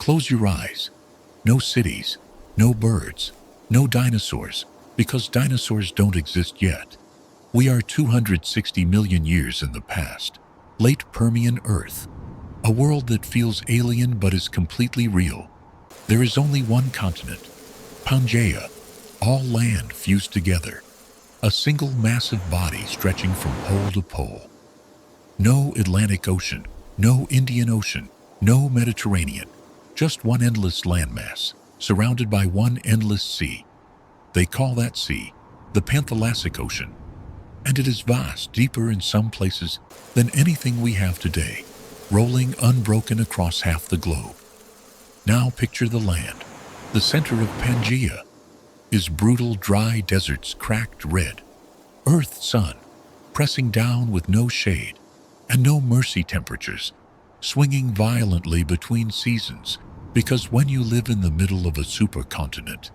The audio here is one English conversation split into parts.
Close your eyes. No cities, no birds, no dinosaurs, because dinosaurs don't exist yet. We are 260 million years in the past. Late Permian Earth. A world that feels alien but is completely real. There is only one continent, Pangaea, all land fused together. A single massive body stretching from pole to pole. No Atlantic Ocean, no Indian Ocean, no Mediterranean. Just one endless landmass, surrounded by one endless sea. They call that sea the Panthalastic Ocean. And it is vast, deeper in some places than anything we have today, rolling unbroken across half the globe. Now picture the land. The center of Pangaea is brutal, dry deserts cracked red. Earth sun, pressing down with no shade and no mercy temperatures, swinging violently between seasons, because when you live in the middle of a supercontinent,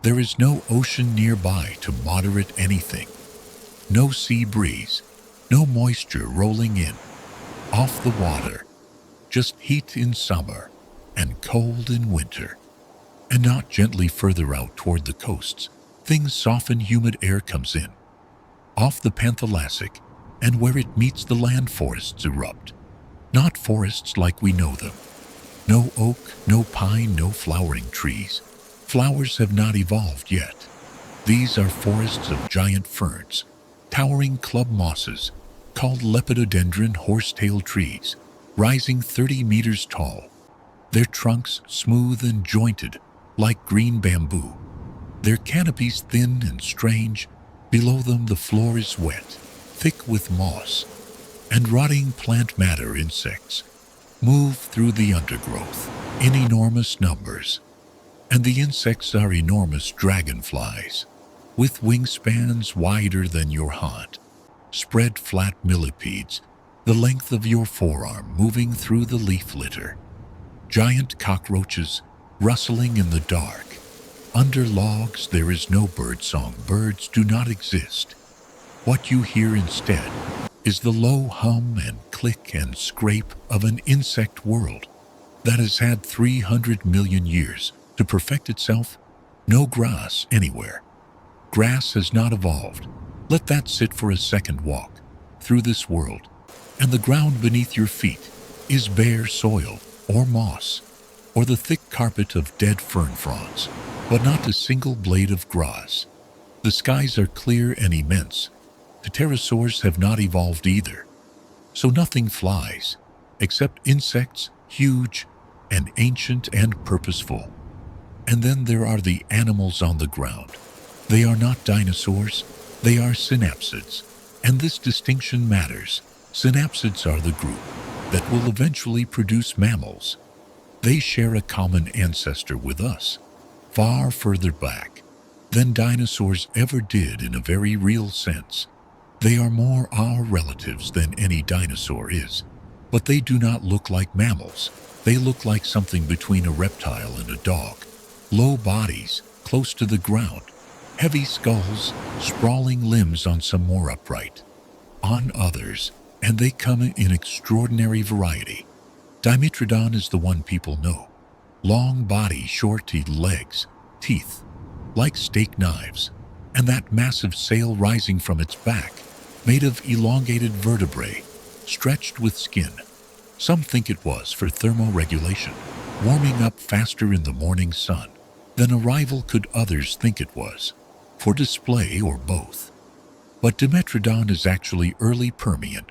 there is no ocean nearby to moderate anything. No sea breeze, no moisture rolling in, off the water, just heat in summer and cold in winter. And not gently further out toward the coasts, things soften, humid air comes in. Off the Panthalastic, and where it meets the land, forests erupt. Not forests like we know them. No oak, no pine, no flowering trees. Flowers have not evolved yet. These are forests of giant ferns, towering club mosses, called lepidodendron horsetail trees, rising 30 meters tall. Their trunks smooth and jointed, like green bamboo. Their canopies thin and strange. Below them the floor is wet, thick with moss, and rotting plant matter. Insects move through the undergrowth in enormous numbers. And the insects are enormous dragonflies, with wingspans wider than your hand, spread flat millipedes, the length of your forearm, moving through the leaf litter. Giant cockroaches rustling in the dark. Under logs there is no birdsong. Birds do not exist. What you hear instead is the low hum and click and scrape of an insect world that has had 300 million years to perfect itself. No grass anywhere. Grass has not evolved. Let that sit for a second. Walk through this world, and the ground beneath your feet is bare soil or moss, or the thick carpet of dead fern fronds, but not a single blade of grass. The skies are clear and immense. The pterosaurs have not evolved either, so nothing flies, except insects, huge and ancient and purposeful. And then there are the animals on the ground. They are not dinosaurs, they are synapsids, and this distinction matters. Synapsids are the group that will eventually produce mammals. They share a common ancestor with us, far further back than dinosaurs ever did in a very real sense. They are more our relatives than any dinosaur is, but they do not look like mammals. They look like something between a reptile and a dog. Low bodies, close to the ground, heavy skulls, sprawling limbs on some more upright, on others, and they come in extraordinary variety. Dimetrodon is the one people know. Long body, short legs, teeth, like steak knives, and that massive sail rising from its back, made of elongated vertebrae, stretched with skin. Some think it was for thermoregulation, warming up faster in the morning sun than a rival could. Others think it was for display, or both. But Dimetrodon is actually early Permian.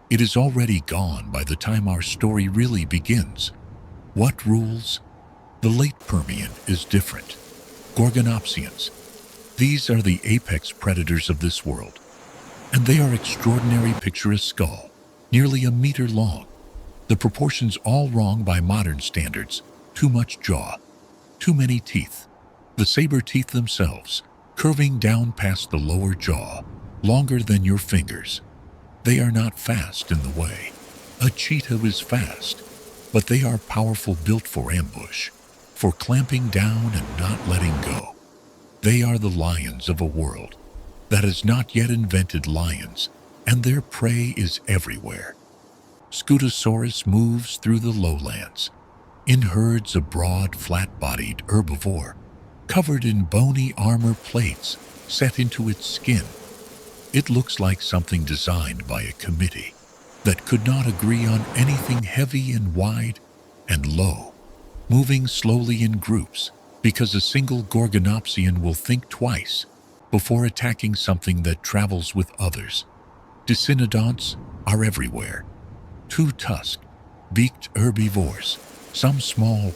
It is already gone by the time our story really begins. What rules? The late Permian is different. Gorgonopsians. These are the apex predators of this world. And they are extraordinary. Picture a skull, nearly a meter long. The proportions all wrong by modern standards. Too much jaw, too many teeth. The saber teeth themselves, curving down past the lower jaw, longer than your fingers. They are not fast in the way. A cheetah is fast, but they are powerful, built for ambush, for clamping down and not letting go. They are the lions of a world that has not yet invented lions, and their prey is everywhere. Scutosaurus moves through the lowlands, In herds, a broad, flat-bodied herbivore, covered in bony armor plates set into its skin. It looks like something designed by a committee that could not agree on anything heavy and wide and low, moving slowly in groups because a single gorgonopsian will think twice before attacking something that travels with others. Dicynodonts are everywhere. Two-tusked, beaked herbivores, some small,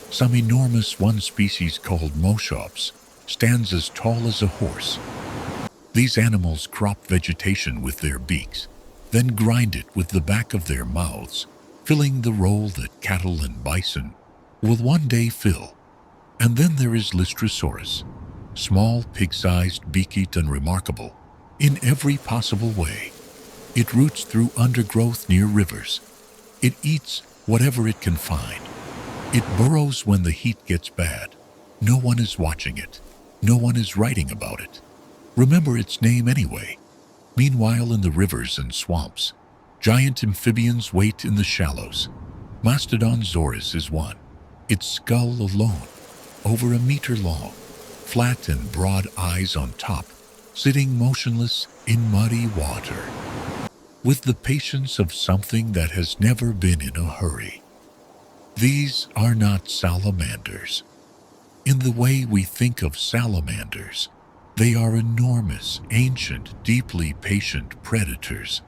some enormous. One species called moschops stands as tall as a horse. These animals crop vegetation with their beaks, then grind it with the back of their mouths, filling the role that cattle and bison will one day fill. And then there is Lystrosaurus, small, pig-sized, beaked, and remarkable in every possible way. It roots through undergrowth near rivers. It eats whatever it can find. It burrows when the heat gets bad. No one is watching it. No one is writing about it. Remember its name anyway. Meanwhile, in the rivers and swamps, giant amphibians wait in the shallows. Mastodonsaurus is one. Its skull alone, over a meter long, flat and broad eyes on top, sitting motionless in muddy water, with the patience of something that has never been in a hurry. These are not salamanders. In the way we think of salamanders, they are enormous, ancient, deeply patient predators,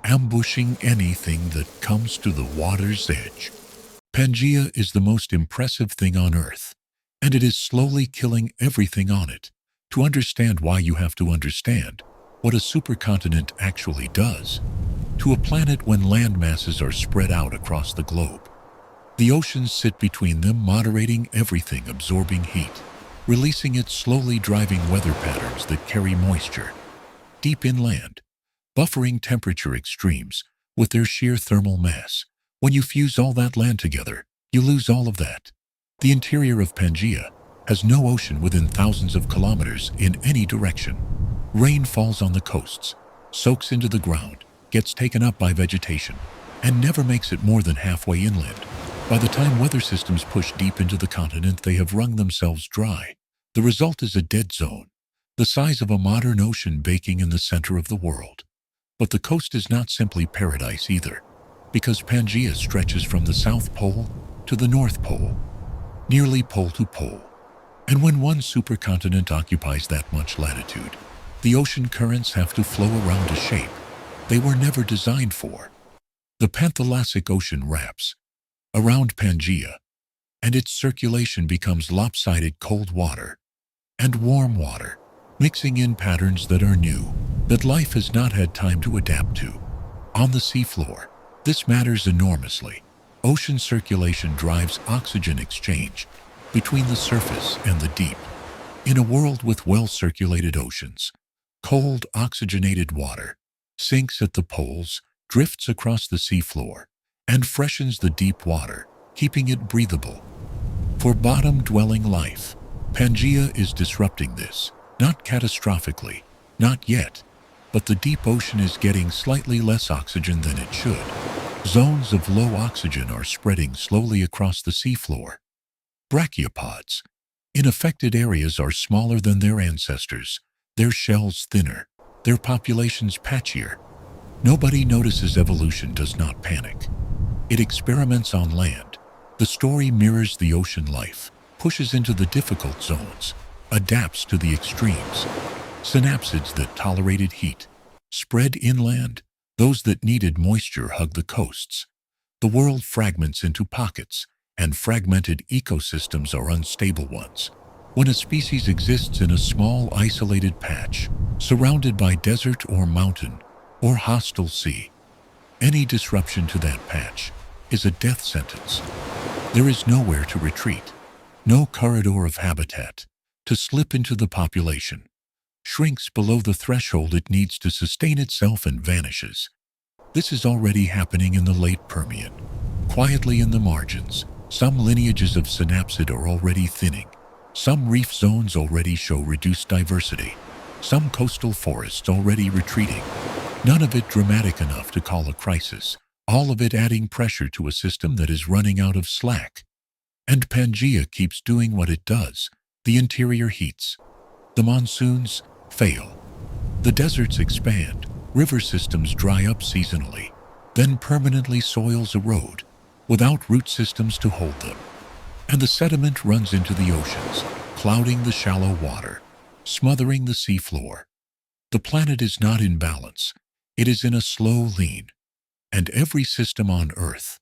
ambushing anything that comes to the water's edge. Pangaea is the most impressive thing on Earth, and it is slowly killing everything on it. To understand why, you have to understand what a supercontinent actually does to a planet when land masses are spread out across the globe. The oceans sit between them, moderating everything, absorbing heat, releasing it, slowly driving weather patterns that carry moisture. Deep inland, buffering temperature extremes with their sheer thermal mass. When you fuse all that land together, you lose all of that. The interior of Pangaea has no ocean within thousands of kilometers in any direction. Rain falls on the coasts, soaks into the ground, gets taken up by vegetation, and never makes it more than halfway inland. By the time weather systems push deep into the continent, they have wrung themselves dry. The result is a dead zone, the size of a modern ocean, baking in the center of the world. But the coast is not simply paradise either, because Pangaea stretches from the South Pole to the North Pole, nearly pole to pole. And when one supercontinent occupies that much latitude, the ocean currents have to flow around a shape they were never designed for. The Panthalassic Ocean wraps around Pangaea, and its circulation becomes lopsided cold water and warm water, mixing in patterns that are new, that life has not had time to adapt to. On the seafloor, this matters enormously. Ocean circulation drives oxygen exchange between the surface and the deep. In a world with well-circulated oceans, cold, oxygenated water sinks at the poles, drifts across the seafloor, and freshens the deep water, keeping it breathable. For bottom-dwelling life, Pangaea is disrupting this, not catastrophically, not yet, but the deep ocean is getting slightly less oxygen than it should. Zones of low oxygen are spreading slowly across the seafloor. Brachiopods in affected areas are smaller than their ancestors, their shells thinner, their populations patchier. Nobody notices. Evolution does not panic. It experiments on land. The story mirrors the ocean life, pushes into the difficult zones, adapts to the extremes. Synapsids that tolerated heat spread inland. Those that needed moisture hug the coasts. The world fragments into pockets, and fragmented ecosystems are unstable ones. When a species exists in a small, isolated patch, surrounded by desert or mountain or hostile sea, any disruption to that patch is a death sentence. There is nowhere to retreat, no corridor of habitat. To slip into the population shrinks below the threshold it needs to sustain itself and vanishes. This is already happening in the late Permian. Quietly in the margins, some lineages of synapsid are already thinning. Some reef zones already show reduced diversity. Some coastal forests already retreating. None of it dramatic enough to call a crisis. All of it adding pressure to a system that is running out of slack. And Pangaea keeps doing what it does. The interior heats. The monsoons fail. The deserts expand. River systems dry up seasonally. Then permanently soils erode, without root systems to hold them. And the sediment runs into the oceans, clouding the shallow water, smothering the seafloor. The planet is not in balance. It is in a slow lean. And every system on Earth,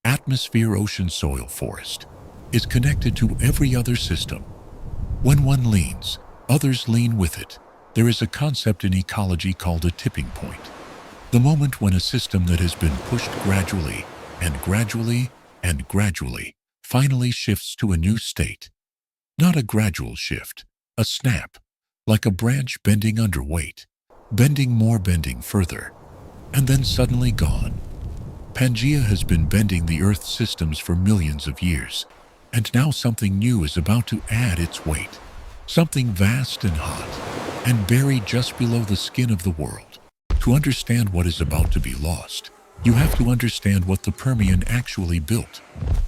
atmosphere, ocean, soil, forest, is connected to every other system. When one leans, others lean with it. There is a concept in ecology called a tipping point. The moment when a system that has been pushed gradually and gradually and gradually finally shifts to a new state. Not a gradual shift, a snap, like a branch bending under weight, bending more, bending further, and then suddenly gone. Pangaea has been bending the Earth's systems for millions of years, and now something new is about to add its weight. Something vast and hot, and buried just below the skin of the world. To understand what is about to be lost, you have to understand what the Permian actually built.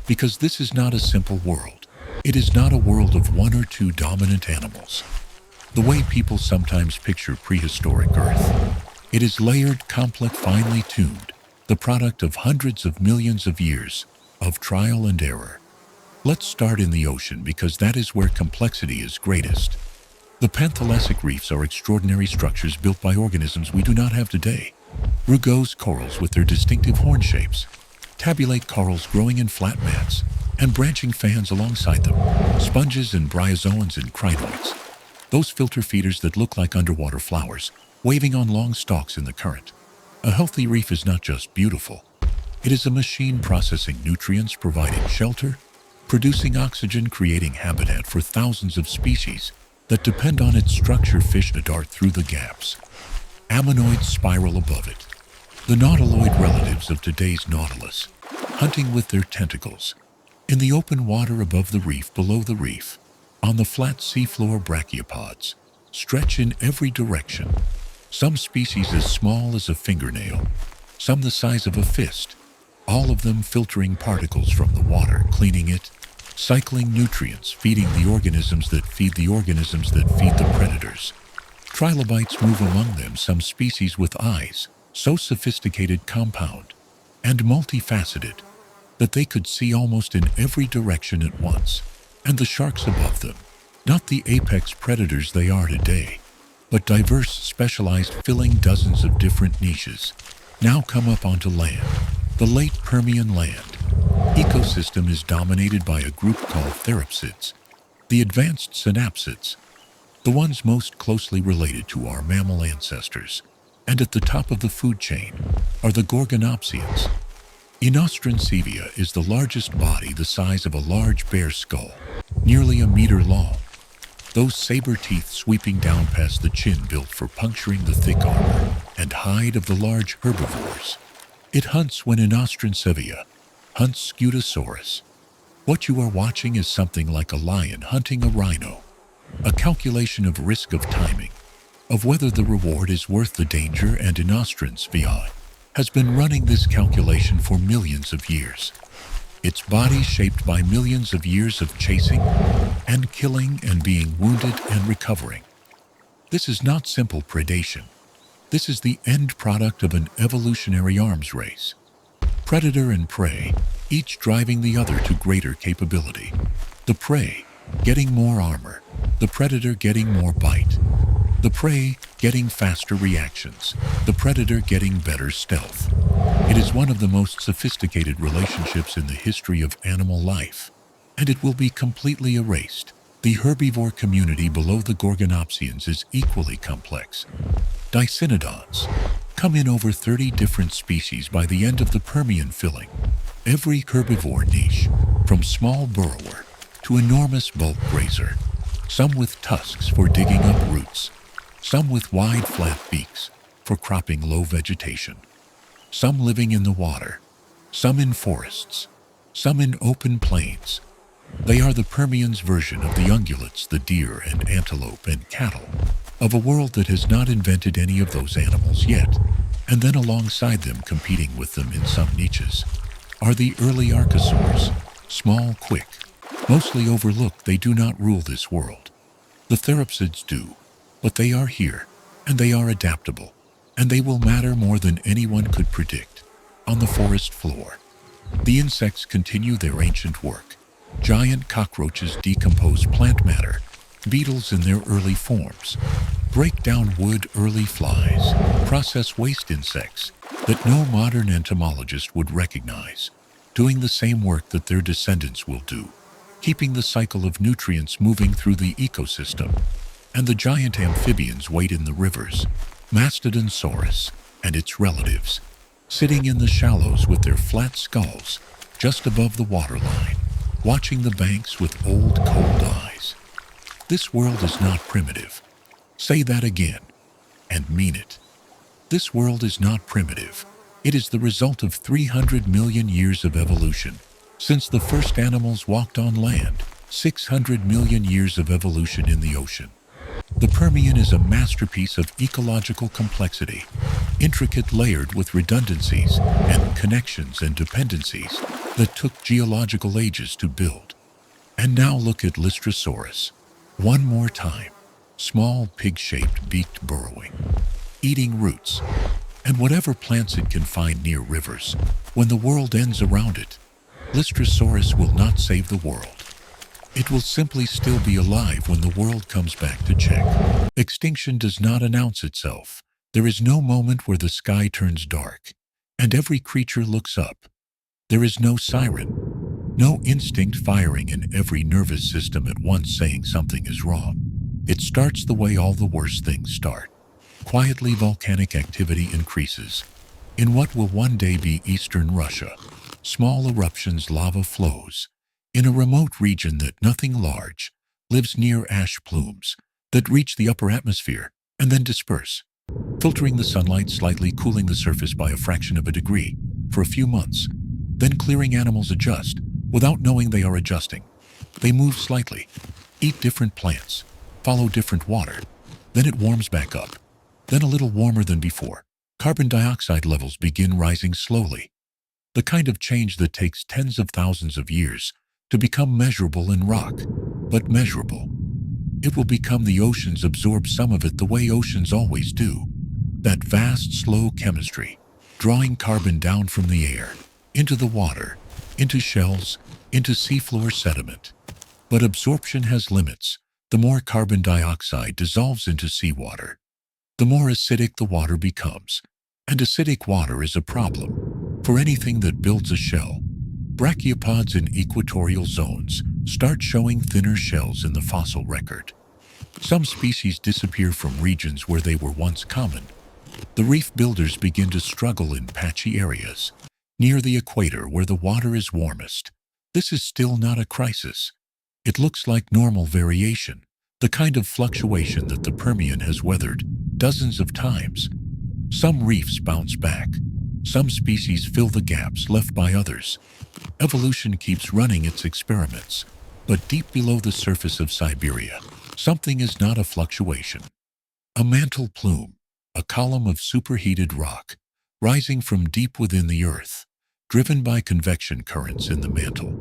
Because this is not a simple world. It is not a world of one or two dominant animals. The way people sometimes picture prehistoric Earth. It is layered, complex, finely tuned, the product of hundreds of millions of years of trial and error. Let's start in the ocean because that is where complexity is greatest. The panthalessic reefs are extraordinary structures built by organisms we do not have today. Rugose corals with their distinctive horn shapes, tabulate corals growing in flat mats, and branching fans alongside them, sponges and bryozoans and crinoids. Those filter feeders that look like underwater flowers, waving on long stalks in the current. A healthy reef is not just beautiful. It is a machine processing nutrients, providing shelter, producing oxygen, creating habitat for thousands of species that depend on its structure. Fish dart through the gaps. Ammonoids spiral above it. The nautiloid relatives of today's nautilus, hunting with their tentacles. In the open water above the reef, below the reef, on the flat seafloor, brachiopods stretch in every direction. Some species as small as a fingernail, some the size of a fist, all of them filtering particles from the water, cleaning it, cycling nutrients, feeding the organisms that feed the organisms that feed the predators. Trilobites move among them, some species with eyes, so sophisticated, compound, and multifaceted that they could see almost in every direction at once. And the sharks above them, not the apex predators they are today, but diverse, specialized, filling dozens of different niches, now come up onto land. The late Permian land ecosystem is dominated by a group called therapsids, the advanced synapsids, the ones most closely related to our mammal ancestors. And at the top of the food chain are the gorgonopsians. Inostrancevia is the largest body, the size of a large bear's skull, nearly a meter long. Those saber teeth sweeping down past the chin, built for puncturing the thick armor and hide of the large herbivores. It hunts when Inostrancevia hunts Scutosaurus. What you are watching is something like a lion hunting a rhino. A calculation of risk, of timing, of whether the reward is worth the danger, and Inostrancevia has been running this calculation for millions of years. Its body shaped by millions of years of chasing and killing and being wounded and recovering. This is not simple predation. This is the end product of an evolutionary arms race. Predator and prey, each driving the other to greater capability. The prey getting more armor, the predator getting more bite. The prey getting faster reactions, the predator getting better stealth. It is one of the most sophisticated relationships in the history of animal life, and it will be completely erased. The herbivore community below the gorgonopsians is equally complex. Dicynodonts come in over 30 different species by the end of the Permian, filling every herbivore niche, from small burrower to enormous bulk grazer, some with tusks for digging up roots, some with wide flat beaks for cropping low vegetation, some living in the water, some in forests, some in open plains. They are the Permian's version of the ungulates, the deer and antelope and cattle, of a world that has not invented any of those animals yet. And then alongside them, competing with them in some niches, are the early archosaurs, small, quick, Mostly overlooked, they do not rule this world. The therapsids do, but they are here, and they are adaptable, and they will matter more than anyone could predict. On the forest floor, the insects continue their ancient work. Giant cockroaches decompose plant matter, beetles in their early forms break down wood, early flies process waste insects that no modern entomologist would recognize, doing the same work that their descendants will do, keeping the cycle of nutrients moving through the ecosystem. And the giant amphibians wait in the rivers, Mastodonsaurus and its relatives, sitting in the shallows with their flat skulls just above the waterline, watching the banks with old, cold eyes. This world is not primitive. Say that again, and mean it. This world is not primitive. It is the result of 300 million years of evolution. Since the first animals walked on land, 600 million years of evolution in the ocean. The Permian is a masterpiece of ecological complexity, intricate, layered with redundancies and connections and dependencies that took geological ages to build. And now look at Lystrosaurus. One more time. Small, pig-shaped, beaked burrowing, eating roots, and whatever plants it can find near rivers. When the world ends around it, Lystrosaurus will not save the world. It will simply still be alive when the world comes back to check. Extinction does not announce itself. There is no moment where the sky turns dark, and every creature looks up. There is no siren, no instinct firing in every nervous system at once saying something is wrong. It starts the way all the worst things start. Quietly, volcanic activity increases. In what will one day be eastern Russia, small eruptions, lava flows. In a remote region that nothing large lives near, ash plumes that reach the upper atmosphere and then disperse, filtering the sunlight, slightly cooling the surface by a fraction of a degree for a few months, then clearing. Animals adjust without knowing they are adjusting. They move slightly, eat different plants, follow different water. Then it warms back up, then a little warmer than before. Carbon dioxide levels begin rising slowly. The kind of change that takes tens of thousands of years to become measurable in rock, but measurable. It will become the oceans absorb some of it the way oceans always do. That vast, slow chemistry, drawing carbon down from the air, into the water, into shells, into seafloor sediment. But absorption has limits. The more carbon dioxide dissolves into seawater, the more acidic the water becomes. And acidic water is a problem for anything that builds a shell. Brachiopods in equatorial zones start showing thinner shells in the fossil record. Some species disappear from regions where they were once common. The reef builders begin to struggle in patchy areas, near the equator where the water is warmest. This is still not a crisis. It looks like normal variation, the kind of fluctuation that the Permian has weathered dozens of times. Some reefs bounce back. Some species fill the gaps left by others. Evolution keeps running its experiments, but deep below the surface of Siberia, something is not a fluctuation. A mantle plume, a column of superheated rock, rising from deep within the earth, driven by convection currents in the mantle.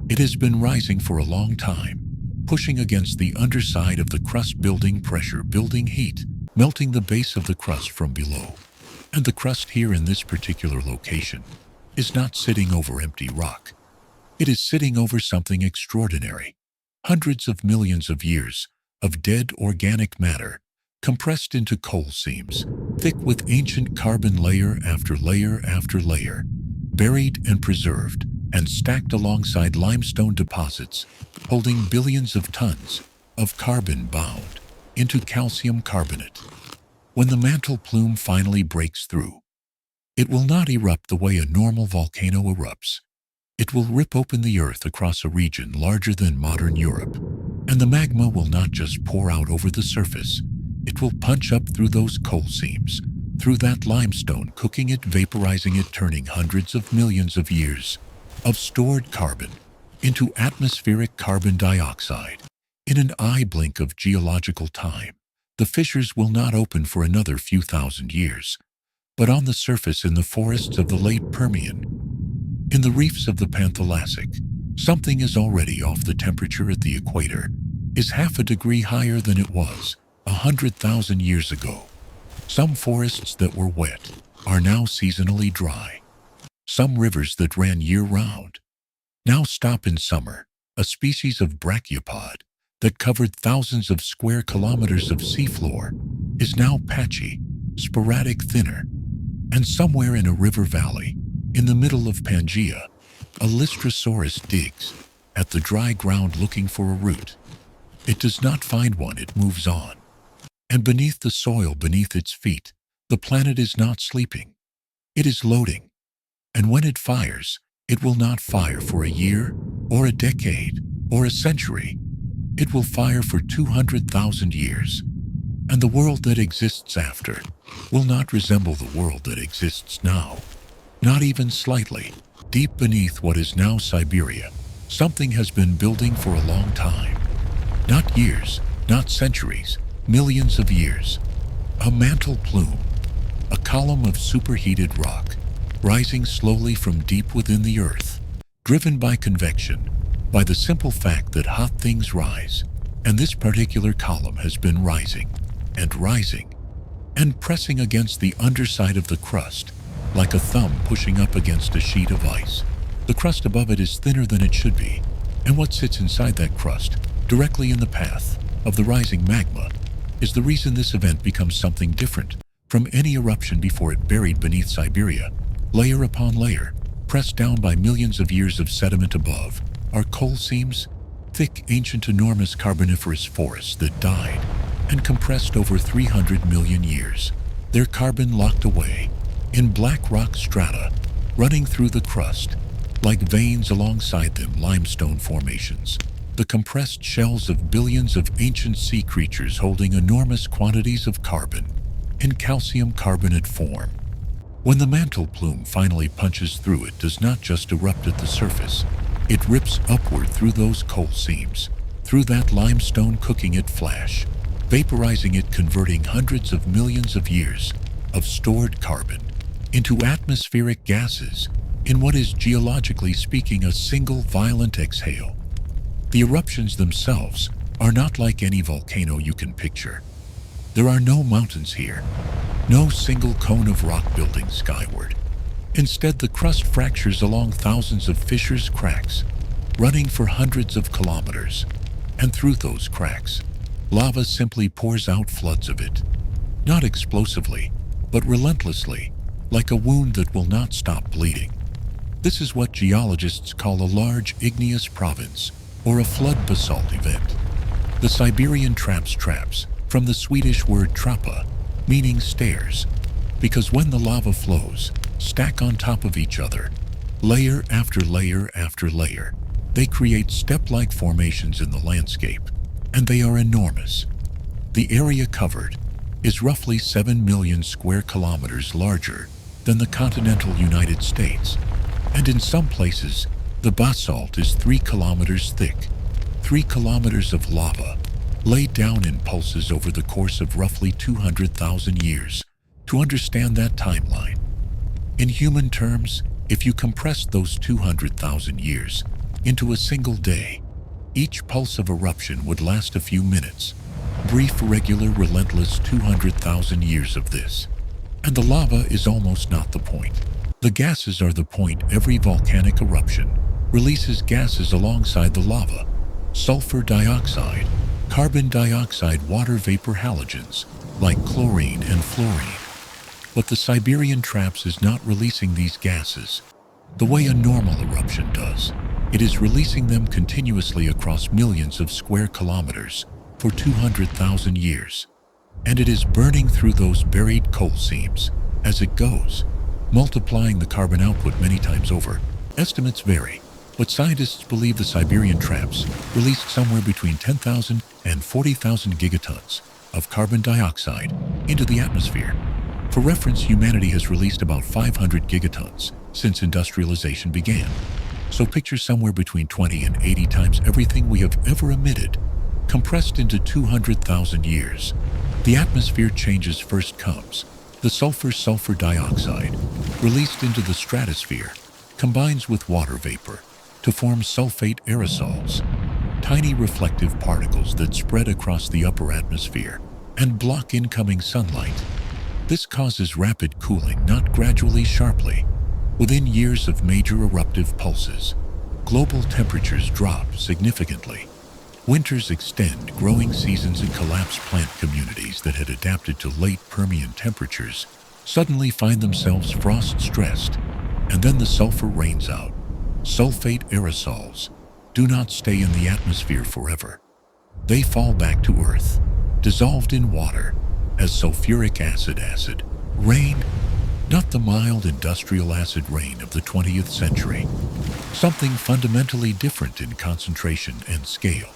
It has been rising for a long time, pushing against the underside of the crust, building pressure, building heat, melting the base of the crust from below. And the crust here in this particular location is not sitting over empty rock. It is sitting over something extraordinary. Hundreds of millions of years of dead organic matter compressed into coal seams, thick with ancient carbon, layer after layer after layer, buried and preserved and stacked alongside limestone deposits, holding billions of tons of carbon bound into calcium carbonate. When the mantle plume finally breaks through, it will not erupt the way a normal volcano erupts. It will rip open the earth across a region larger than modern Europe, and the magma will not just pour out over the surface. It will punch up through those coal seams, through that limestone, cooking it, vaporizing it, turning hundreds of millions of years of stored carbon into atmospheric carbon dioxide. In an eye blink of geological time, the fissures will not open for another few thousand years. But on the surface, in the forests of the late Permian, in the reefs of the Panthalassic, Something is already off. The temperature at the equator is half a degree higher than it was 100,000 years ago. Some forests that were wet are now seasonally dry. Some rivers that ran year-round now stop in summer. A species of brachiopod that covered thousands of square kilometers of seafloor is now patchy, sporadic, thinner. And somewhere in a river valley, in the middle of Pangaea, a Lystrosaurus digs at the dry ground looking for a root. It does not find one, it moves on. And beneath the soil beneath its feet, the planet is not sleeping. It is loading. And when it fires, it will not fire for a year, or a decade, or a century. It will fire for 200,000 years. And the world that exists after will not resemble the world that exists now. Not even slightly. Deep beneath what is now Siberia, something has been building for a long time. Not years, not centuries, millions of years. A mantle plume, a column of superheated rock, rising slowly from deep within the earth, driven by convection, by the simple fact that hot things rise. And this particular column has been rising, and pressing against the underside of the crust, like a thumb pushing up against a sheet of ice. The crust above it is thinner than it should be, and what sits inside that crust, directly in the path of the rising magma, is the reason this event becomes something different from any eruption before it. Buried beneath Siberia, layer upon layer, pressed down by millions of years of sediment above, are coal seams, thick, ancient, enormous carboniferous forests that died and compressed over 300 million years. Their carbon locked away in black rock strata, running through the crust, like veins alongside them. Limestone formations, the compressed shells of billions of ancient sea creatures holding enormous quantities of carbon in calcium carbonate form. When the mantle plume finally punches through, it does not just erupt at the surface. It rips upward through those coal seams, through that limestone, cooking it flash, vaporizing it, converting hundreds of millions of years of stored carbon into atmospheric gases in what is, geologically speaking, a single violent exhale. The eruptions themselves are not like any volcano you can picture. There are no mountains here, no single cone of rock building skyward. Instead, the crust fractures along thousands of fissures, cracks, running for hundreds of kilometers. And through those cracks, lava simply pours out, floods of it. Not explosively, but relentlessly, like a wound that will not stop bleeding. This is what geologists call a large igneous province, or a flood basalt event. The Siberian traps, from the Swedish word trappa, meaning stairs, because when the lava flows, stack on top of each other, layer after layer after layer, they create step-like formations in the landscape, and they are enormous. The area covered is roughly 7 million square kilometers larger than the continental United States, and in some places, the basalt is 3 kilometers thick. 3 kilometers of lava laid down in pulses over the course of roughly 200,000 years. To understand that timeline, in human terms, if you compress those 200,000 years into a single day, each pulse of eruption would last a few minutes. Brief, regular, relentless 200,000 years of this. And the lava is almost not the point. The gases are the point. Every volcanic eruption releases gases alongside the lava. Sulfur dioxide, carbon dioxide, water vapor, halogens, like chlorine and fluorine. But the Siberian traps is not releasing these gases the way a normal eruption does. It is releasing them continuously across millions of square kilometers for 200,000 years. And it is burning through those buried coal seams as it goes, multiplying the carbon output many times over. Estimates vary, but scientists believe the Siberian traps released somewhere between 10,000 and 40,000 gigatons of carbon dioxide into the atmosphere. For reference, humanity has released about 500 gigatons since industrialization began. So picture somewhere between 20 and 80 times everything we have ever emitted, compressed into 200,000 years. The atmosphere changes. First comes the sulfur dioxide, released into the stratosphere, combines with water vapor, to form sulfate aerosols, tiny reflective particles that spread across the upper atmosphere and block incoming sunlight. This causes rapid cooling, not gradually, sharply. Within years of major eruptive pulses, global temperatures drop significantly. Winters extend, growing seasons, and collapse. Plant communities that had adapted to late Permian temperatures suddenly find themselves frost-stressed, and then the sulfur rains out. Sulfate aerosols do not stay in the atmosphere forever. They fall back to Earth, dissolved in water, as sulfuric acid rain, not the mild industrial acid rain of the 20th century. Something fundamentally different in concentration and scale.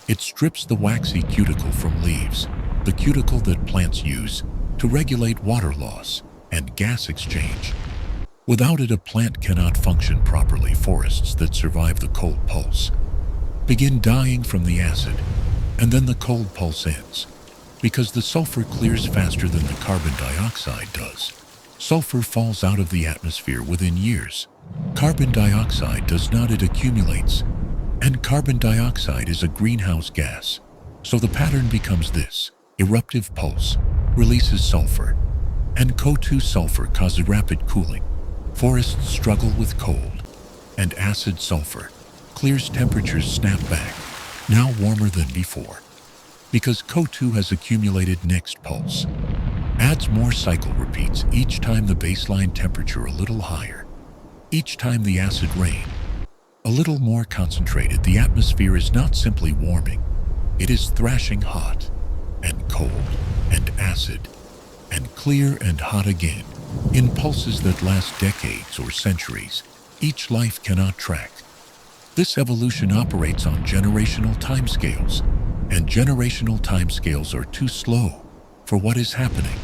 It strips the waxy cuticle from leaves, the cuticle that plants use to regulate water loss and gas exchange. Without it, a plant cannot function properly. Forests that survive the cold pulse begin dying from the acid, and then the cold pulse ends. Because the sulfur clears faster than the carbon dioxide does, sulfur falls out of the atmosphere within years. Carbon dioxide does not, it accumulates. And carbon dioxide is a greenhouse gas. So the pattern becomes this: eruptive pulse releases sulfur, and CO2 sulfur causes rapid cooling. Forests struggle with cold, and acid sulfur clears. Temperatures snap back, now warmer than before. Because CO2 has accumulated. Next pulse adds more. Cycle repeats, each time the baseline temperature a little higher, each time the acid rain a little more concentrated. The atmosphere is not simply warming, it is thrashing hot and cold and acid and clear and hot again, in pulses that last decades or centuries. Each life cannot track. This evolution operates on generational timescales, and generational timescales are too slow for what is happening.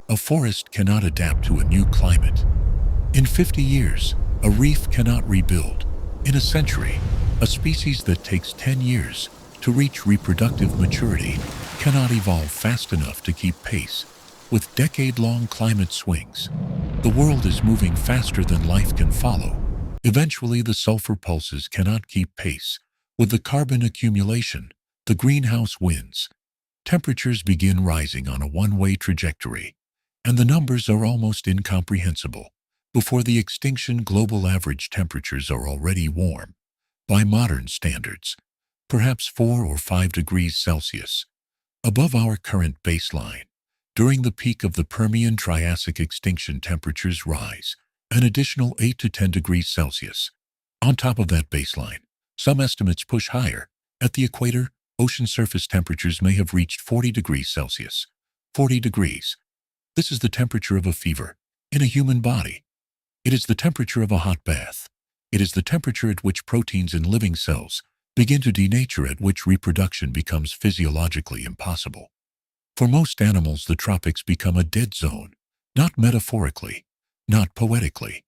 A forest cannot adapt to a new climate. In 50 years, a reef cannot rebuild. In a century, a species that takes 10 years to reach reproductive maturity cannot evolve fast enough to keep pace with decade-long climate swings. The world is moving faster than life can follow. Eventually, the sulfur pulses cannot keep pace with the carbon accumulation, the greenhouse winds. Temperatures begin rising on a one-way trajectory, and the numbers are almost incomprehensible. Before the extinction, global average temperatures are already warm, by modern standards, perhaps 4 or 5 degrees Celsius above our current baseline. During the peak of the Permian Triassic extinction, temperatures rise an additional 8 to 10 degrees Celsius. On top of that baseline, some estimates push higher. At the equator, ocean surface temperatures may have reached 40 degrees Celsius. 40 degrees. This is the temperature of a fever in a human body. It is the temperature of a hot bath. It is the temperature at which proteins in living cells begin to denature, at which reproduction becomes physiologically impossible. For most animals, the tropics become a dead zone, not metaphorically, not poetically.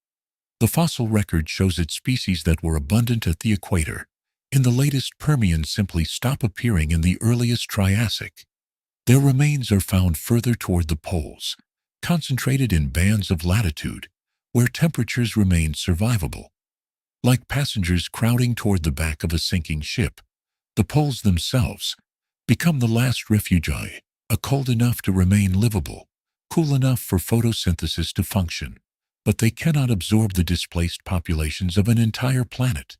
The fossil record shows that species that were abundant at the equator in the latest Permian simply stop appearing in the earliest Triassic. Their remains are found further toward the poles, concentrated in bands of latitude, where temperatures remain survivable. Like passengers crowding toward the back of a sinking ship, the poles themselves become the last refugi, cold enough to remain livable, cool enough for photosynthesis to function, but they cannot absorb the displaced populations of an entire planet.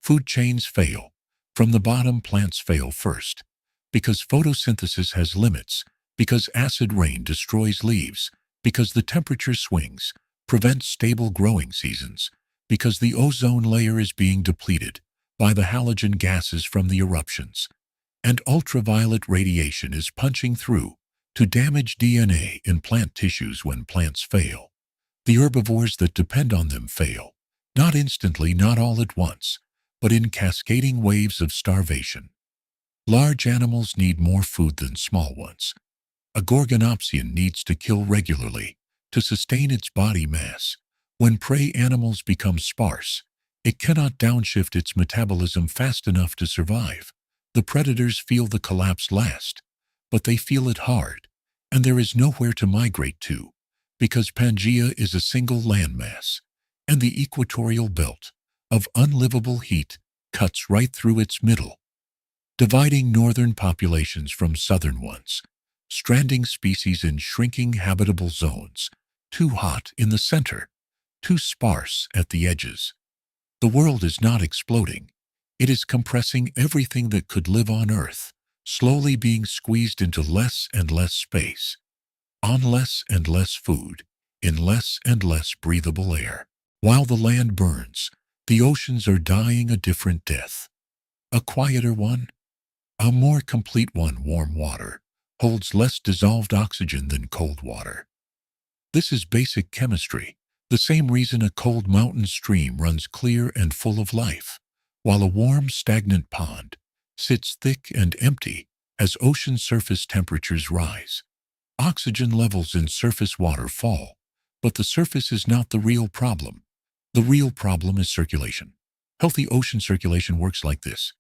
Food chains fail. From the bottom, plants fail first, because photosynthesis has limits, because acid rain destroys leaves, because the temperature swings prevent stable growing seasons, because the ozone layer is being depleted by the halogen gases from the eruptions, and ultraviolet radiation is punching through to damage DNA in plant tissues. When plants fail, the herbivores that depend on them fail, not instantly, not all at once, but in cascading waves of starvation. Large animals need more food than small ones. A gorgonopsian needs to kill regularly to sustain its body mass. When prey animals become sparse, it cannot downshift its metabolism fast enough to survive. The predators feel the collapse last, but they feel it hard, and there is nowhere to migrate to, because Pangaea is a single landmass, and the equatorial belt of unlivable heat cuts right through its middle, dividing northern populations from southern ones, stranding species in shrinking habitable zones, too hot in the center, too sparse at the edges. The world is not exploding. It is compressing everything that could live on Earth, slowly being squeezed into less and less space, on less and less food, in less and less breathable air. While the land burns, the oceans are dying a different death. A quieter one, a more complete one. Warm water holds less dissolved oxygen than cold water. This is basic chemistry, the same reason a cold mountain stream runs clear and full of life, while a warm, stagnant pond sits thick and empty as ocean surface temperatures rise. Oxygen levels in surface water fall, but the surface is not the real problem. The real problem is circulation. Healthy ocean circulation works like this.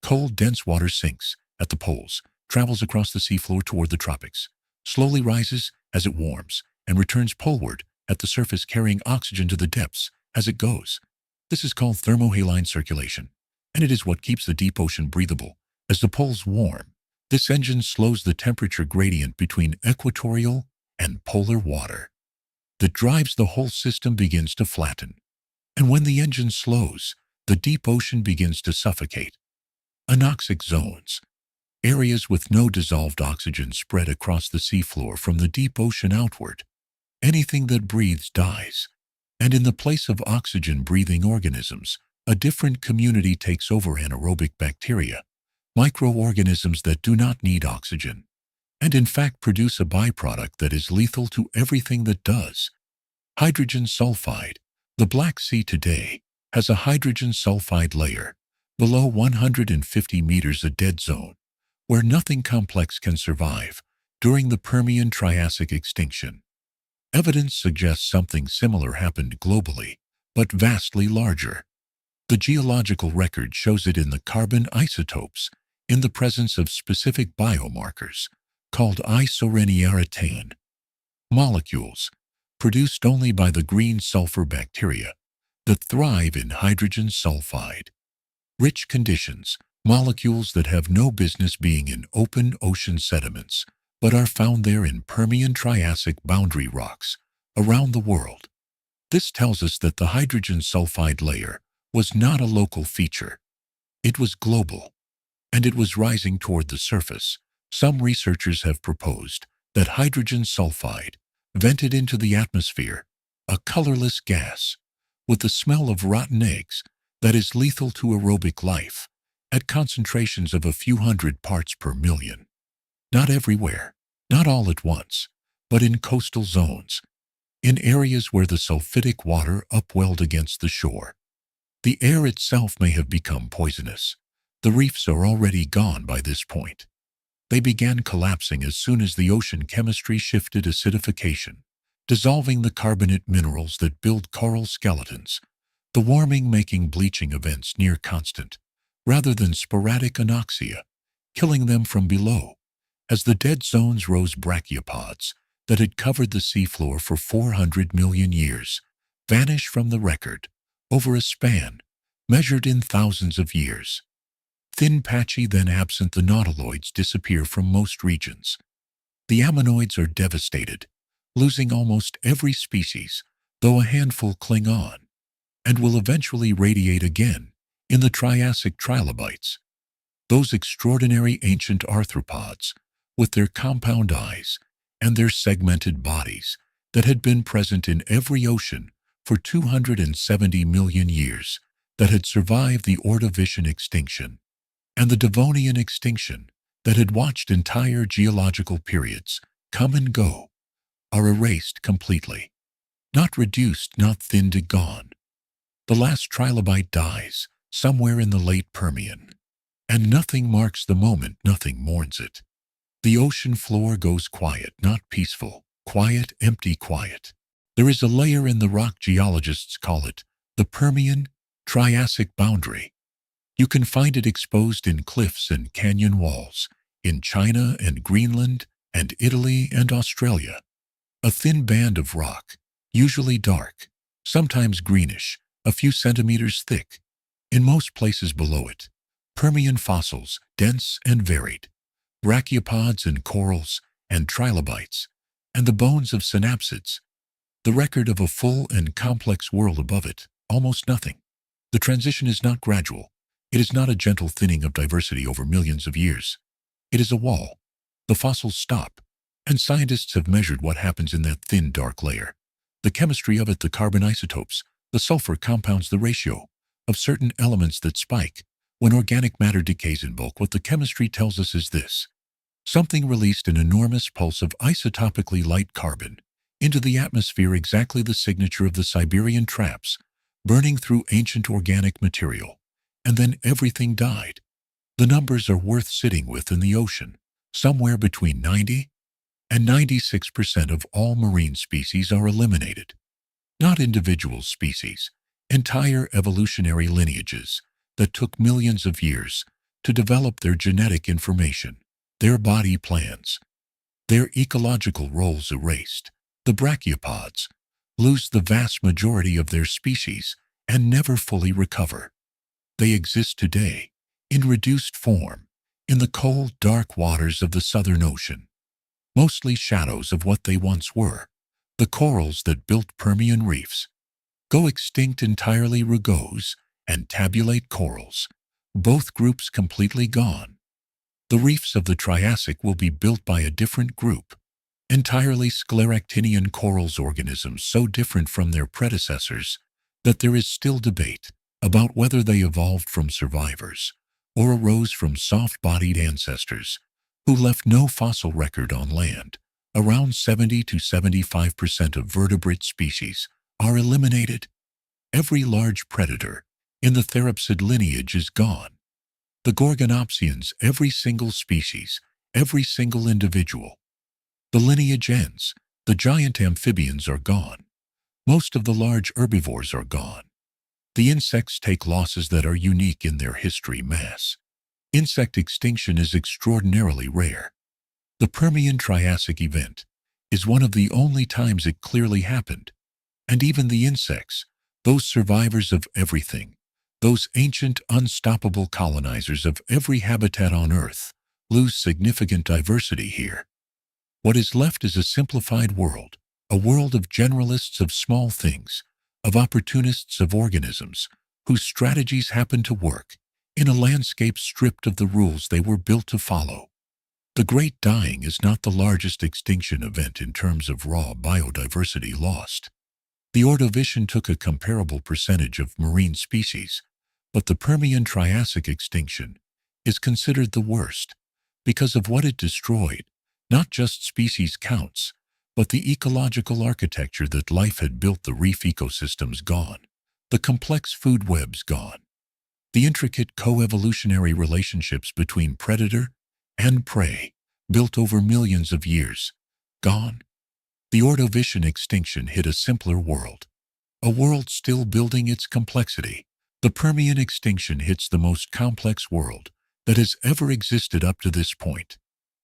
Cold, dense water sinks at the poles, travels across the seafloor toward the tropics, slowly rises as it warms, and returns poleward at the surface carrying oxygen to the depths as it goes. This is called thermohaline circulation, and it is what keeps the deep ocean breathable. As the poles warm, this engine slows the temperature gradient between equatorial and polar water. That drives the whole system begins to flatten. And when the engine slows, the deep ocean begins to suffocate. Anoxic zones, areas with no dissolved oxygen spread across the seafloor from the deep ocean outward. Anything that breathes dies. And in the place of oxygen-breathing organisms, a different community takes over: anaerobic bacteria, microorganisms that do not need oxygen, and in fact produce a byproduct that is lethal to everything that does. Hydrogen sulfide. The Black Sea today has a hydrogen sulfide layer below 150 meters, a dead zone, where nothing complex can survive during the Permian Triassic extinction. Evidence suggests something similar happened globally, but vastly larger. The geological record shows it in the carbon isotopes in the presence of specific biomarkers called isorenyaratan molecules produced only by the green sulfur bacteria that thrive in hydrogen sulfide rich conditions, molecules that have no business being in open ocean sediments but are found there in Permian Triassic boundary rocks around the world. This tells us that the hydrogen sulfide layer was not a local feature. It was global, and it was rising toward the surface. Some researchers have proposed that hydrogen sulfide vented into the atmosphere, a colorless gas with the smell of rotten eggs that is lethal to aerobic life at concentrations of a few hundred parts per million. Not everywhere, not all at once, but in coastal zones, in areas where the sulfitic water upwelled against the shore. The air itself may have become poisonous. The reefs are already gone by this point. They began collapsing as soon as the ocean chemistry shifted: acidification, dissolving the carbonate minerals that build coral skeletons, the warming making bleaching events near constant, rather than sporadic anoxia, killing them from below. As the dead zones rose, brachiopods that had covered the seafloor for 400 million years vanished from the record over a span measured in thousands of years. Thin, patchy, then absent, the nautiloids disappear from most regions. The ammonoids are devastated, losing almost every species, though a handful cling on, and will eventually radiate again in the Triassic trilobites, those extraordinary ancient arthropods with their compound eyes and their segmented bodies that had been present in every ocean for 270 million years, that had survived the Ordovician extinction and the Devonian extinction, that had watched entire geological periods come and go, are erased completely. Not reduced, not thinned, gone. The last trilobite dies somewhere in the late Permian, and nothing marks the moment, nothing mourns it. The ocean floor goes quiet, not peaceful, quiet, empty, quiet. There is a layer in the rock, geologists call it the Permian Triassic boundary. You can find it exposed in cliffs and canyon walls, in China and Greenland and Italy and Australia. A thin band of rock, usually dark, sometimes greenish, a few centimeters thick. In most places below it, Permian fossils, dense and varied, brachiopods and corals and trilobites, and the bones of synapsids. The record of a full and complex world above it, almost nothing. The transition is not gradual. It is not a gentle thinning of diversity over millions of years. It is a wall. The fossils stop, and scientists have measured what happens in that thin, dark layer. The chemistry of it, the carbon isotopes, the sulfur compounds, the ratio of certain elements that spike when organic matter decays in bulk. What the chemistry tells us is this: something released an enormous pulse of isotopically light carbon into the atmosphere, exactly the signature of the Siberian traps, burning through ancient organic material. And then everything died. The numbers are worth sitting with in the ocean. Somewhere between 90 and 96% of all marine species are eliminated. Not individual species, entire evolutionary lineages that took millions of years to develop their genetic information, their body plans, their ecological roles erased. The brachiopods lose the vast majority of their species and never fully recover. They exist today, in reduced form, in the cold, dark waters of the Southern Ocean, mostly shadows of what they once were. The corals that built Permian reefs go extinct entirely. Rugose and tabulate corals, both groups completely gone. The reefs of the Triassic will be built by a different group, entirely scleractinian corals, organisms so different from their predecessors that there is still debate about whether they evolved from survivors or arose from soft-bodied ancestors who left no fossil record on land. Around 70 to 75% of vertebrate species are eliminated. Every large predator in the therapsid lineage is gone. The gorgonopsians, every single species, every single individual. The lineage ends. The giant amphibians are gone. Most of the large herbivores are gone. The insects take losses that are unique in their history. Mass insect extinction is extraordinarily rare. The Permian Triassic event is one of the only times it clearly happened. And even the insects, those survivors of everything, those ancient, unstoppable colonizers of every habitat on Earth, lose significant diversity here. What is left is a simplified world, a world of generalists of small things, of opportunists of organisms, whose strategies happen to work in a landscape stripped of the rules they were built to follow. The Great Dying is not the largest extinction event in terms of raw biodiversity lost. The Ordovician took a comparable percentage of marine species, but the Permian Triassic extinction is considered the worst because of what it destroyed. Not just species counts, but the ecological architecture that life had built. The reef ecosystems gone, the complex food webs gone, the intricate co-evolutionary relationships between predator and prey, built over millions of years, gone. The Ordovician extinction hit a simpler world, a world still building its complexity. The Permian extinction hits the most complex world that has ever existed up to this point,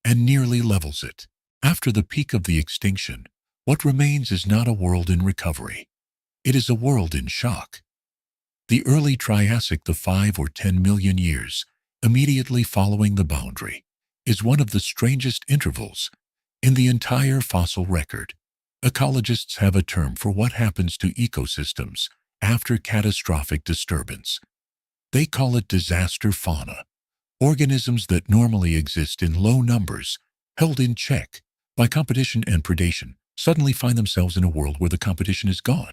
and nearly levels it. After the peak of the extinction, what remains is not a world in recovery. It is a world in shock. The early Triassic, the 5 or 10 million years immediately following the boundary, is one of the strangest intervals in the entire fossil record. Ecologists have a term for what happens to ecosystems after catastrophic disturbance. They call it disaster fauna. Organisms that normally exist in low numbers, held in check by competition and predation, suddenly find themselves in a world where the competition is gone.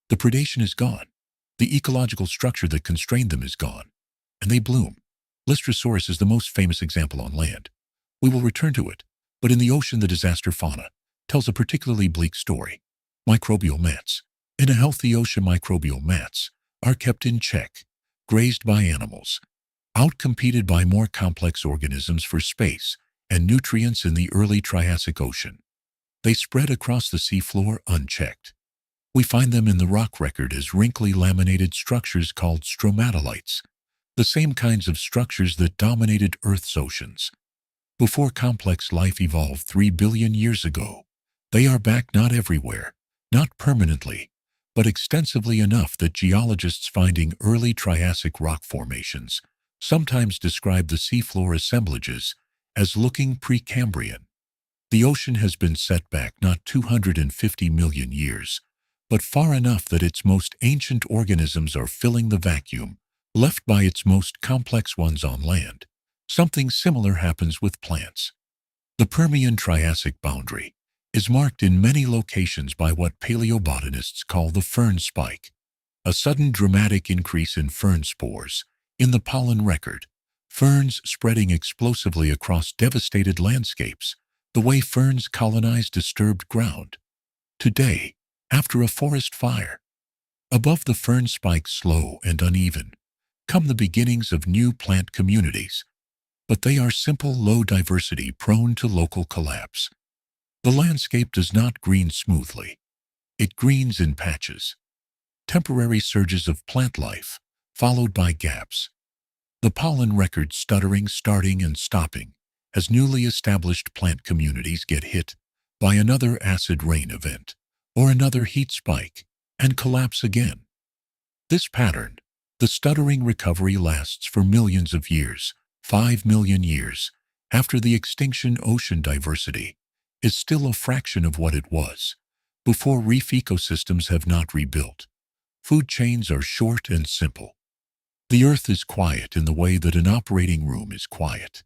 The predation is gone. The ecological structure that constrained them is gone. And they bloom. Lystrosaurus is the most famous example on land. We will return to it, but in the ocean the disaster fauna tells a particularly bleak story. Microbial mats. In a healthy ocean, microbial mats are kept in check, grazed by animals, outcompeted by more complex organisms for space and nutrients. In the early Triassic ocean, they spread across the seafloor unchecked. We find them in the rock record as wrinkly laminated structures called stromatolites, the same kinds of structures that dominated Earth's oceans before complex life evolved 3 billion years ago. They are back, not everywhere, not permanently, but extensively enough that geologists finding early Triassic rock formations sometimes describe the seafloor assemblages as looking Precambrian. The ocean has been set back not 250 million years, but far enough that its most ancient organisms are filling the vacuum left by its most complex ones on land. Something similar happens with plants. The Permian-Triassic boundary is marked in many locations by what paleobotanists call the fern spike, a sudden dramatic increase in fern spores in the pollen record, ferns spreading explosively across devastated landscapes, the way ferns colonize disturbed ground. Today, after a forest fire, above the fern spike, slow and uneven, come the beginnings of new plant communities, but they are simple, low diversity, prone to local collapse. The landscape does not green smoothly. It greens in patches, temporary surges of plant life, followed by gaps. The pollen record stuttering, starting and stopping, as newly established plant communities get hit by another acid rain event or another heat spike and collapse again. This pattern, the stuttering recovery, lasts for millions of years. 5 million years after the extinction. Ocean diversity is still a fraction of what it was before reef ecosystems have not rebuilt. Food chains are short and simple. The Earth is quiet in the way that an operating room is quiet.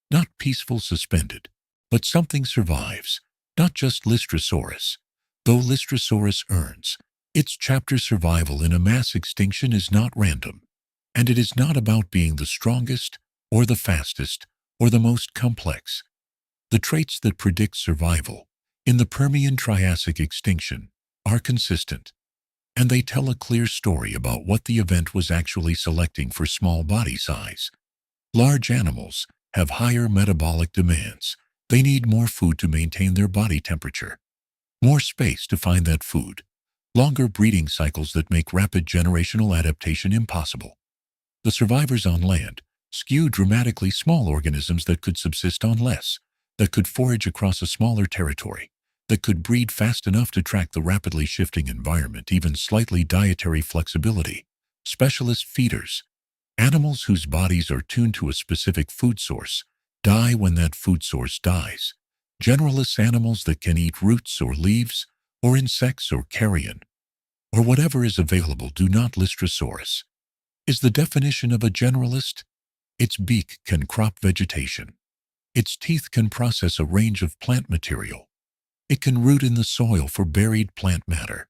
Not peaceful, suspended, but something survives, not just Lystrosaurus, though Lystrosaurus earns its chapter. Survival in a mass extinction is not random, and it is not about being the strongest or the fastest, or the most complex. The traits that predict survival in the Permian-Triassic extinction are consistent, and they tell a clear story about what the event was actually selecting for: small body size. Large animals have higher metabolic demands. They need more food to maintain their body temperature, more space to find that food, longer breeding cycles that make rapid generational adaptation impossible. The survivors on land skew dramatically: small organisms that could subsist on less, that could forage across a smaller territory, that could breed fast enough to track the rapidly shifting environment. Even slightly dietary flexibility. Specialist feeders, animals whose bodies are tuned to a specific food source, die when that food source dies. Generalists, animals that can eat roots or leaves, or insects or carrion, or whatever is available, do not. Lystrosaurus is the definition of a generalist. Its beak can crop vegetation. Its teeth can process a range of plant material. It can root in the soil for buried plant matter.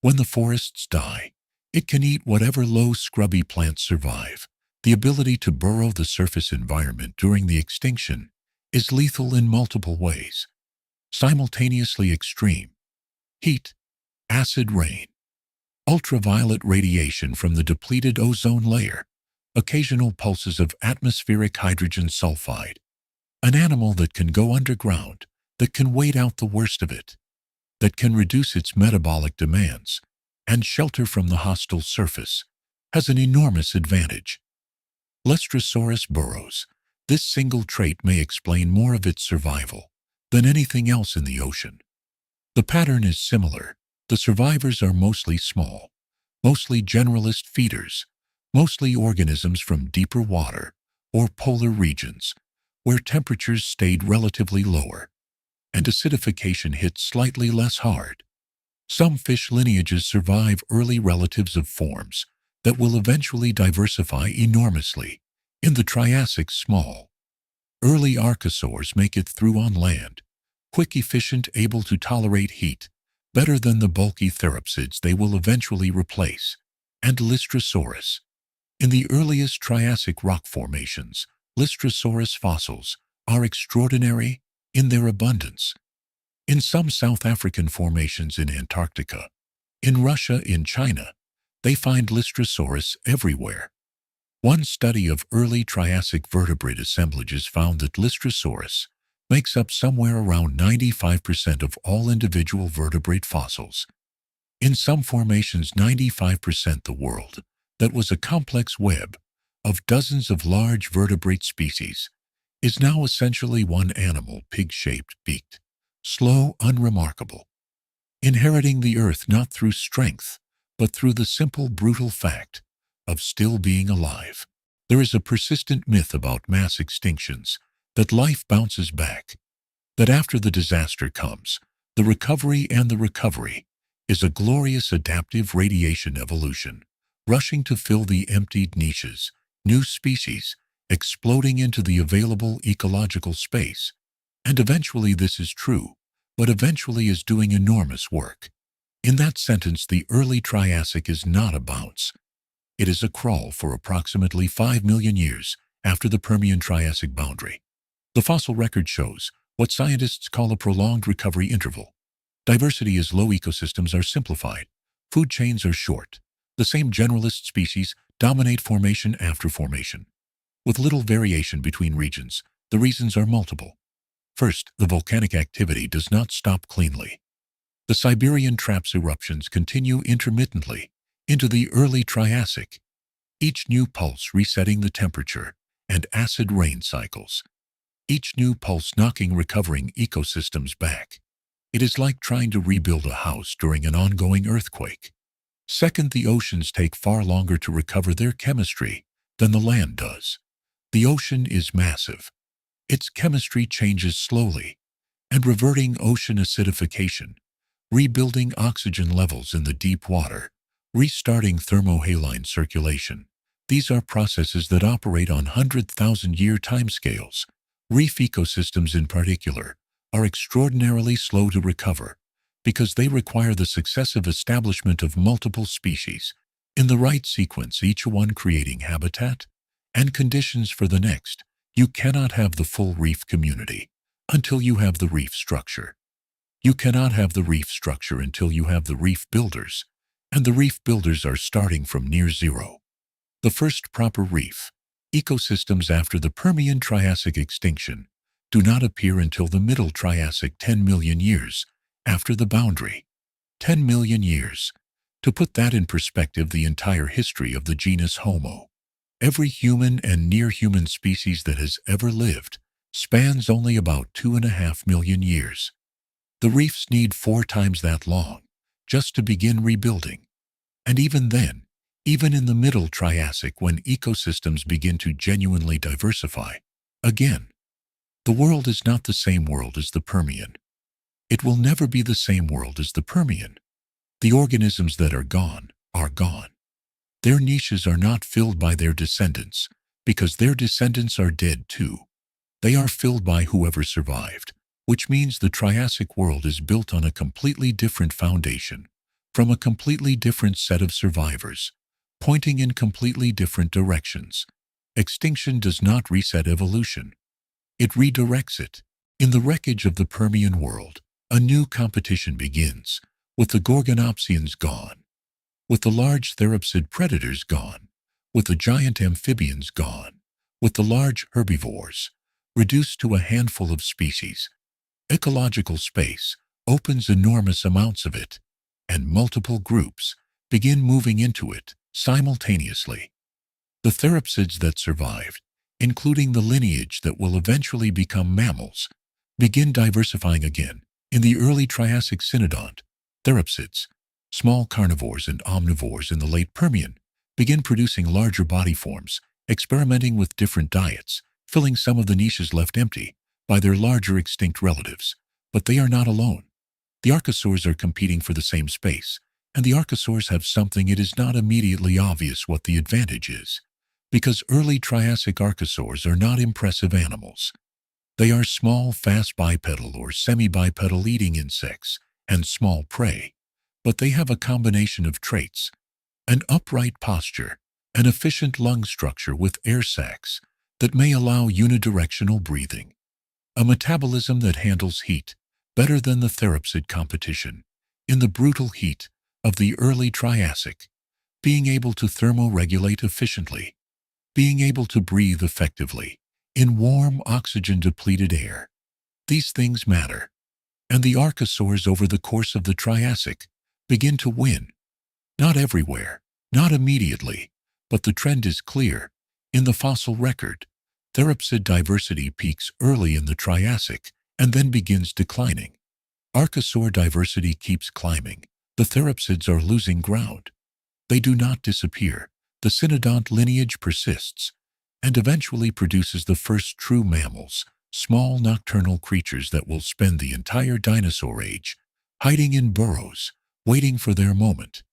When the forests die, it can eat whatever low, scrubby plants survive. The ability to burrow the surface environment during the extinction is lethal in multiple ways. Simultaneously extreme: heat, acid rain, ultraviolet radiation from the depleted ozone layer, occasional pulses of atmospheric hydrogen sulfide. An animal that can go underground, that can wait out the worst of it, that can reduce its metabolic demands and shelter from the hostile surface, has an enormous advantage. Lystrosaurus burrows. This single trait may explain more of its survival than anything else in the ocean. The pattern is similar. The survivors are mostly small, mostly generalist feeders, mostly organisms from deeper water or polar regions, where temperatures stayed relatively lower and acidification hit slightly less hard. Some fish lineages survive early relatives of forms that will eventually diversify enormously. In the Triassic, small, early archosaurs make it through on land, quick, efficient, able to tolerate heat better than the bulky therapsids they will eventually replace. And Lystrosaurus. In the earliest Triassic rock formations, Lystrosaurus fossils are extraordinary in their abundance. In some South African formations in Antarctica, in Russia, in China, they find Lystrosaurus everywhere. One study of early Triassic vertebrate assemblages found that Lystrosaurus makes up somewhere around 95% of all individual vertebrate fossils. In some formations, 95%. The world, that was a complex web of dozens of large vertebrate species, is now essentially one animal: pig-shaped, beaked, slow, unremarkable. inheriting the earth not through strength, but through the simple, brutal fact of still being alive. There is a persistent myth about mass extinctions, that life bounces back, that after the disaster comes, the recovery, and the recovery is a glorious adaptive radiation evolution, rushing to fill the emptied niches, new species exploding into the available ecological space. And eventually this is true, but eventually is doing enormous work. In that sentence, the early Triassic is not a bounce. It is a crawl for approximately 5 million years after the Permian-Triassic boundary. The fossil record shows what scientists call a prolonged recovery interval. Diversity is low, ecosystems are simplified, food chains are short. The same generalist species dominate formation after formation. With little variation between regions, the reasons are multiple. First, the volcanic activity does not stop cleanly. The Siberian traps eruptions continue intermittently into the early Triassic, each new pulse resetting the temperature and acid rain cycles, each new pulse knocking recovering ecosystems back. It is like trying to rebuild a house during an ongoing earthquake. Second, the oceans take far longer to recover their chemistry than the land does. The ocean is massive. Its chemistry changes slowly, and reverting ocean acidification, rebuilding oxygen levels in the deep water, restarting thermohaline circulation. These are processes that operate on 100,000-year timescales. Reef ecosystems in particular are extraordinarily slow to recover because they require the successive establishment of multiple species in the right sequence, each one creating habitat and conditions for the next. You cannot have the full reef community until you have the reef structure. You cannot have the reef structure until you have the reef builders, and the reef builders are starting from near zero. The first proper reef ecosystems after the Permian-Triassic extinction do not appear until the Middle Triassic, 10 million years after the boundary. 10 million years. To put that in perspective, the entire history of the genus Homo, every human and near-human species that has ever lived, spans only about 2.5 million years. The reefs need 4 times that long just to begin rebuilding. And even then, even in the Middle Triassic, when ecosystems begin to genuinely diversify, again, the world is not the same world as the Permian. It will never be the same world as the Permian. The organisms that are gone are gone. Their niches are not filled by their descendants, because their descendants are dead too. They are filled by whoever survived, which means the Triassic world is built on a completely different foundation, from a completely different set of survivors, pointing in completely different directions. Extinction does not reset evolution. It redirects it. In the wreckage of the Permian world, a new competition begins, with the gorgonopsians gone, with the large therapsid predators gone, with the giant amphibians gone, with the large herbivores reduced to a handful of species. Ecological space opens enormous amounts of it, and multiple groups begin moving into it simultaneously. The therapsids that survived, including the lineage that will eventually become mammals, begin diversifying again. In the early Triassic synodont, therapsids, small carnivores and omnivores in the late Permian, begin producing larger body forms, experimenting with different diets, filling some of the niches left empty by their larger extinct relatives. But they are not alone. The archosaurs are competing for the same space, and the archosaurs have something it is not immediately obvious what the advantage is, because early Triassic archosaurs are not impressive animals. They are small, fast bipedal or semi-bipedal eating insects and small prey, but they have a combination of traits: an upright posture, an efficient lung structure with air sacs that may allow unidirectional breathing, a metabolism that handles heat better than the therapsid competition. In the brutal heat of the early Triassic, being able to thermoregulate efficiently, being able to breathe effectively in warm, oxygen-depleted air. These things matter, and the archosaurs over the course of the Triassic begin to win. Not everywhere, not immediately, but the trend is clear. In the fossil record, therapsid diversity peaks early in the Triassic and then begins declining. Archosaur diversity keeps climbing. The therapsids are losing ground. They do not disappear. The cynodont lineage persists and eventually produces the first true mammals, small nocturnal creatures that will spend the entire dinosaur age hiding in burrows, waiting for their moment.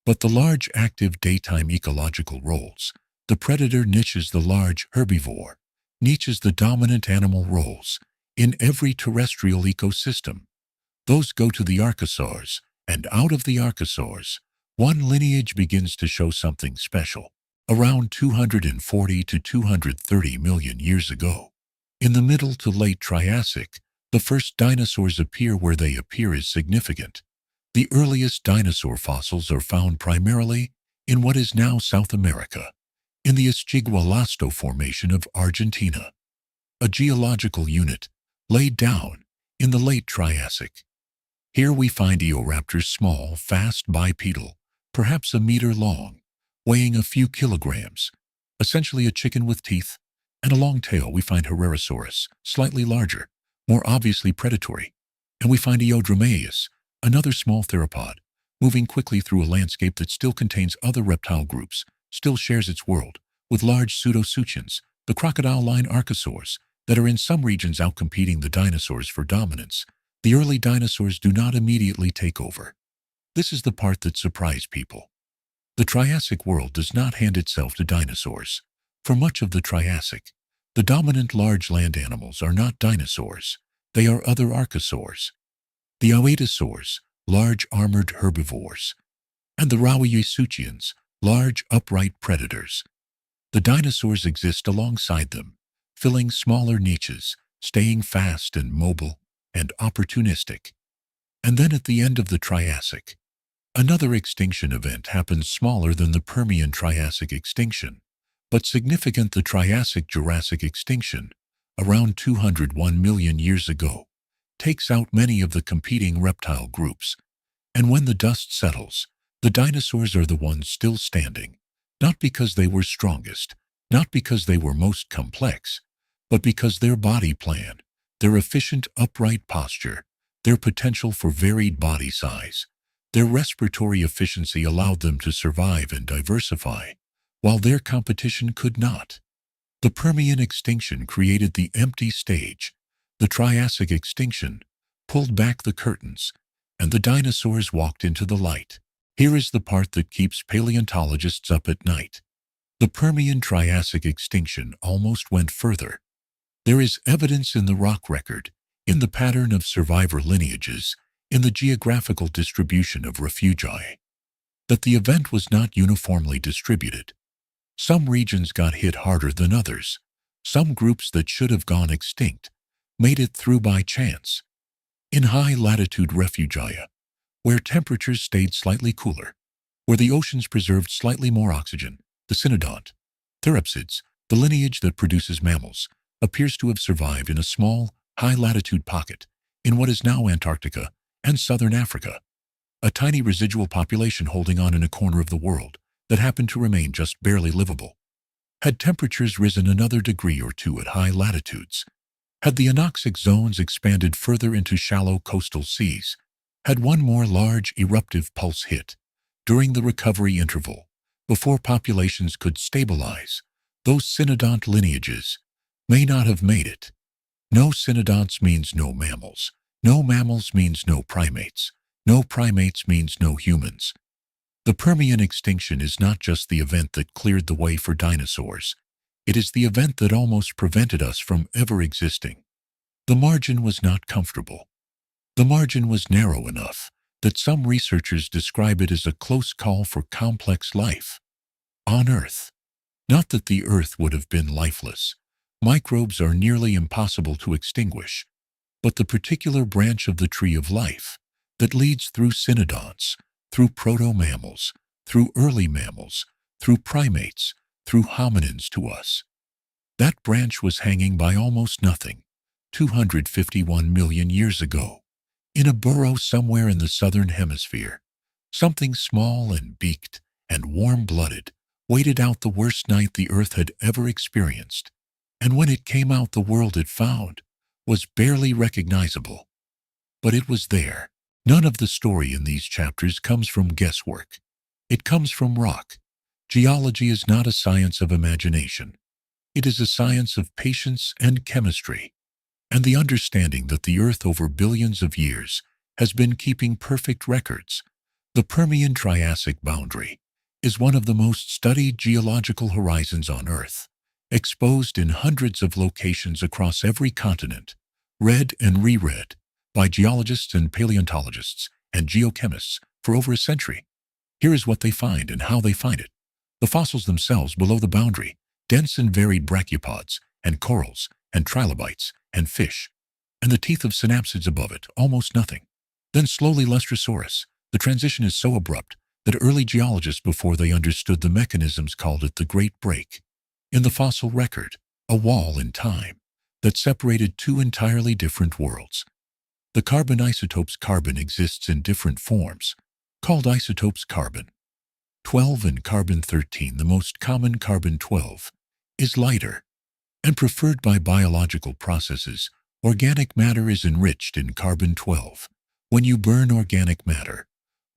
But the large active daytime ecological roles, the predator niches the large herbivore, niches the dominant animal roles in every terrestrial ecosystem. Those go to the archosaurs, and out of the archosaurs, one lineage begins to show something special. Around 240 to 230 million years ago, in the middle to late Triassic, the first dinosaurs appear. Where they appear is significant. The earliest dinosaur fossils are found primarily in what is now South America, in the Esquigualasto Formation of Argentina, a geological unit laid down in the late Triassic. Here we find Eoraptors, small, fast bipedal, perhaps a meter long, weighing a few kilograms, essentially a chicken with teeth and a long tail. We find Herrerasaurus, slightly larger, more obviously predatory, and we find Eodromeus, another small theropod, moving quickly through a landscape that still contains other reptile groups, still shares its world, with large pseudosuchians, the crocodile-line archosaurs, that are in some regions outcompeting the dinosaurs for dominance. The early dinosaurs do not immediately take over. This is the part that surprised people. The Triassic world does not hand itself to dinosaurs. For much of the Triassic, the dominant large land animals are not dinosaurs. They are other archosaurs. The Oetosaurs, large armored herbivores, and the Rauisuchians, large upright predators. The dinosaurs exist alongside them, filling smaller niches, staying fast and mobile and opportunistic. And then at the end of the Triassic, another extinction event happens, smaller than the Permian-Triassic extinction, but significant. The Triassic-Jurassic extinction, around 201 million years ago, takes out many of the competing reptile groups. And when the dust settles, the dinosaurs are the ones still standing, not because they were strongest, not because they were most complex, but because their body plan, their efficient upright posture, their potential for varied body size, their respiratory efficiency allowed them to survive and diversify, while their competition could not. The Permian extinction created the empty stage. The Triassic extinction pulled back the curtains, and the dinosaurs walked into the light. Here is the part that keeps paleontologists up at night. The Permian-Triassic extinction almost went further. There is evidence in the rock record, in the pattern of survivor lineages, in the geographical distribution of refugi, that the event was not uniformly distributed. Some regions got hit harder than others. Some groups that should have gone extinct made it through by chance. In high-latitude refugia, where temperatures stayed slightly cooler, where the oceans preserved slightly more oxygen, the cynodont, therapsids, the lineage that produces mammals, appears to have survived in a small, high-latitude pocket in what is now Antarctica and southern Africa, a tiny residual population holding on in a corner of the world that happened to remain just barely livable. Had temperatures risen another degree or two at high latitudes, had the anoxic zones expanded further into shallow coastal seas, had one more large eruptive pulse hit during the recovery interval before populations could stabilize, those cynodont lineages may not have made it. No cynodonts means no mammals. No mammals means no primates. No primates means no humans. The Permian extinction is not just the event that cleared the way for dinosaurs. It is the event that almost prevented us from ever existing. The margin was not comfortable. The margin was narrow enough that some researchers describe it as a close call for complex life on Earth. Not that the Earth would have been lifeless. Microbes are nearly impossible to extinguish, but the particular branch of the tree of life that leads through cynodonts, through proto-mammals, through early mammals, through primates, through hominins to us. That branch was hanging by almost nothing, 251 million years ago, in a burrow somewhere in the southern hemisphere. Something small and beaked and warm-blooded waited out the worst night the Earth had ever experienced, and when it came out the world it found was barely recognizable. But it was there. None of the story in these chapters comes from guesswork. It comes from rock. Geology is not a science of imagination. It is a science of patience and chemistry, and the understanding that the Earth over billions of years has been keeping perfect records. The Permian-Triassic boundary is one of the most studied geological horizons on Earth, exposed in hundreds of locations across every continent, read and reread by geologists and paleontologists and geochemists for over a century. Here is what they find and how they find it. The fossils themselves below the boundary, dense and varied brachiopods and corals and trilobites and fish, and the teeth of synapsids above it, almost nothing. Then slowly Lustrosaurus. The transition is so abrupt that early geologists, before they understood the mechanisms, called it the Great Break. In the fossil record, a wall in time that separated two entirely different worlds. The carbon isotopes. Carbon exists in different forms, called isotopes carbon-12 and carbon-13. The most common, carbon-12, is lighter and preferred by biological processes. Organic matter is enriched in carbon-12. When you burn organic matter,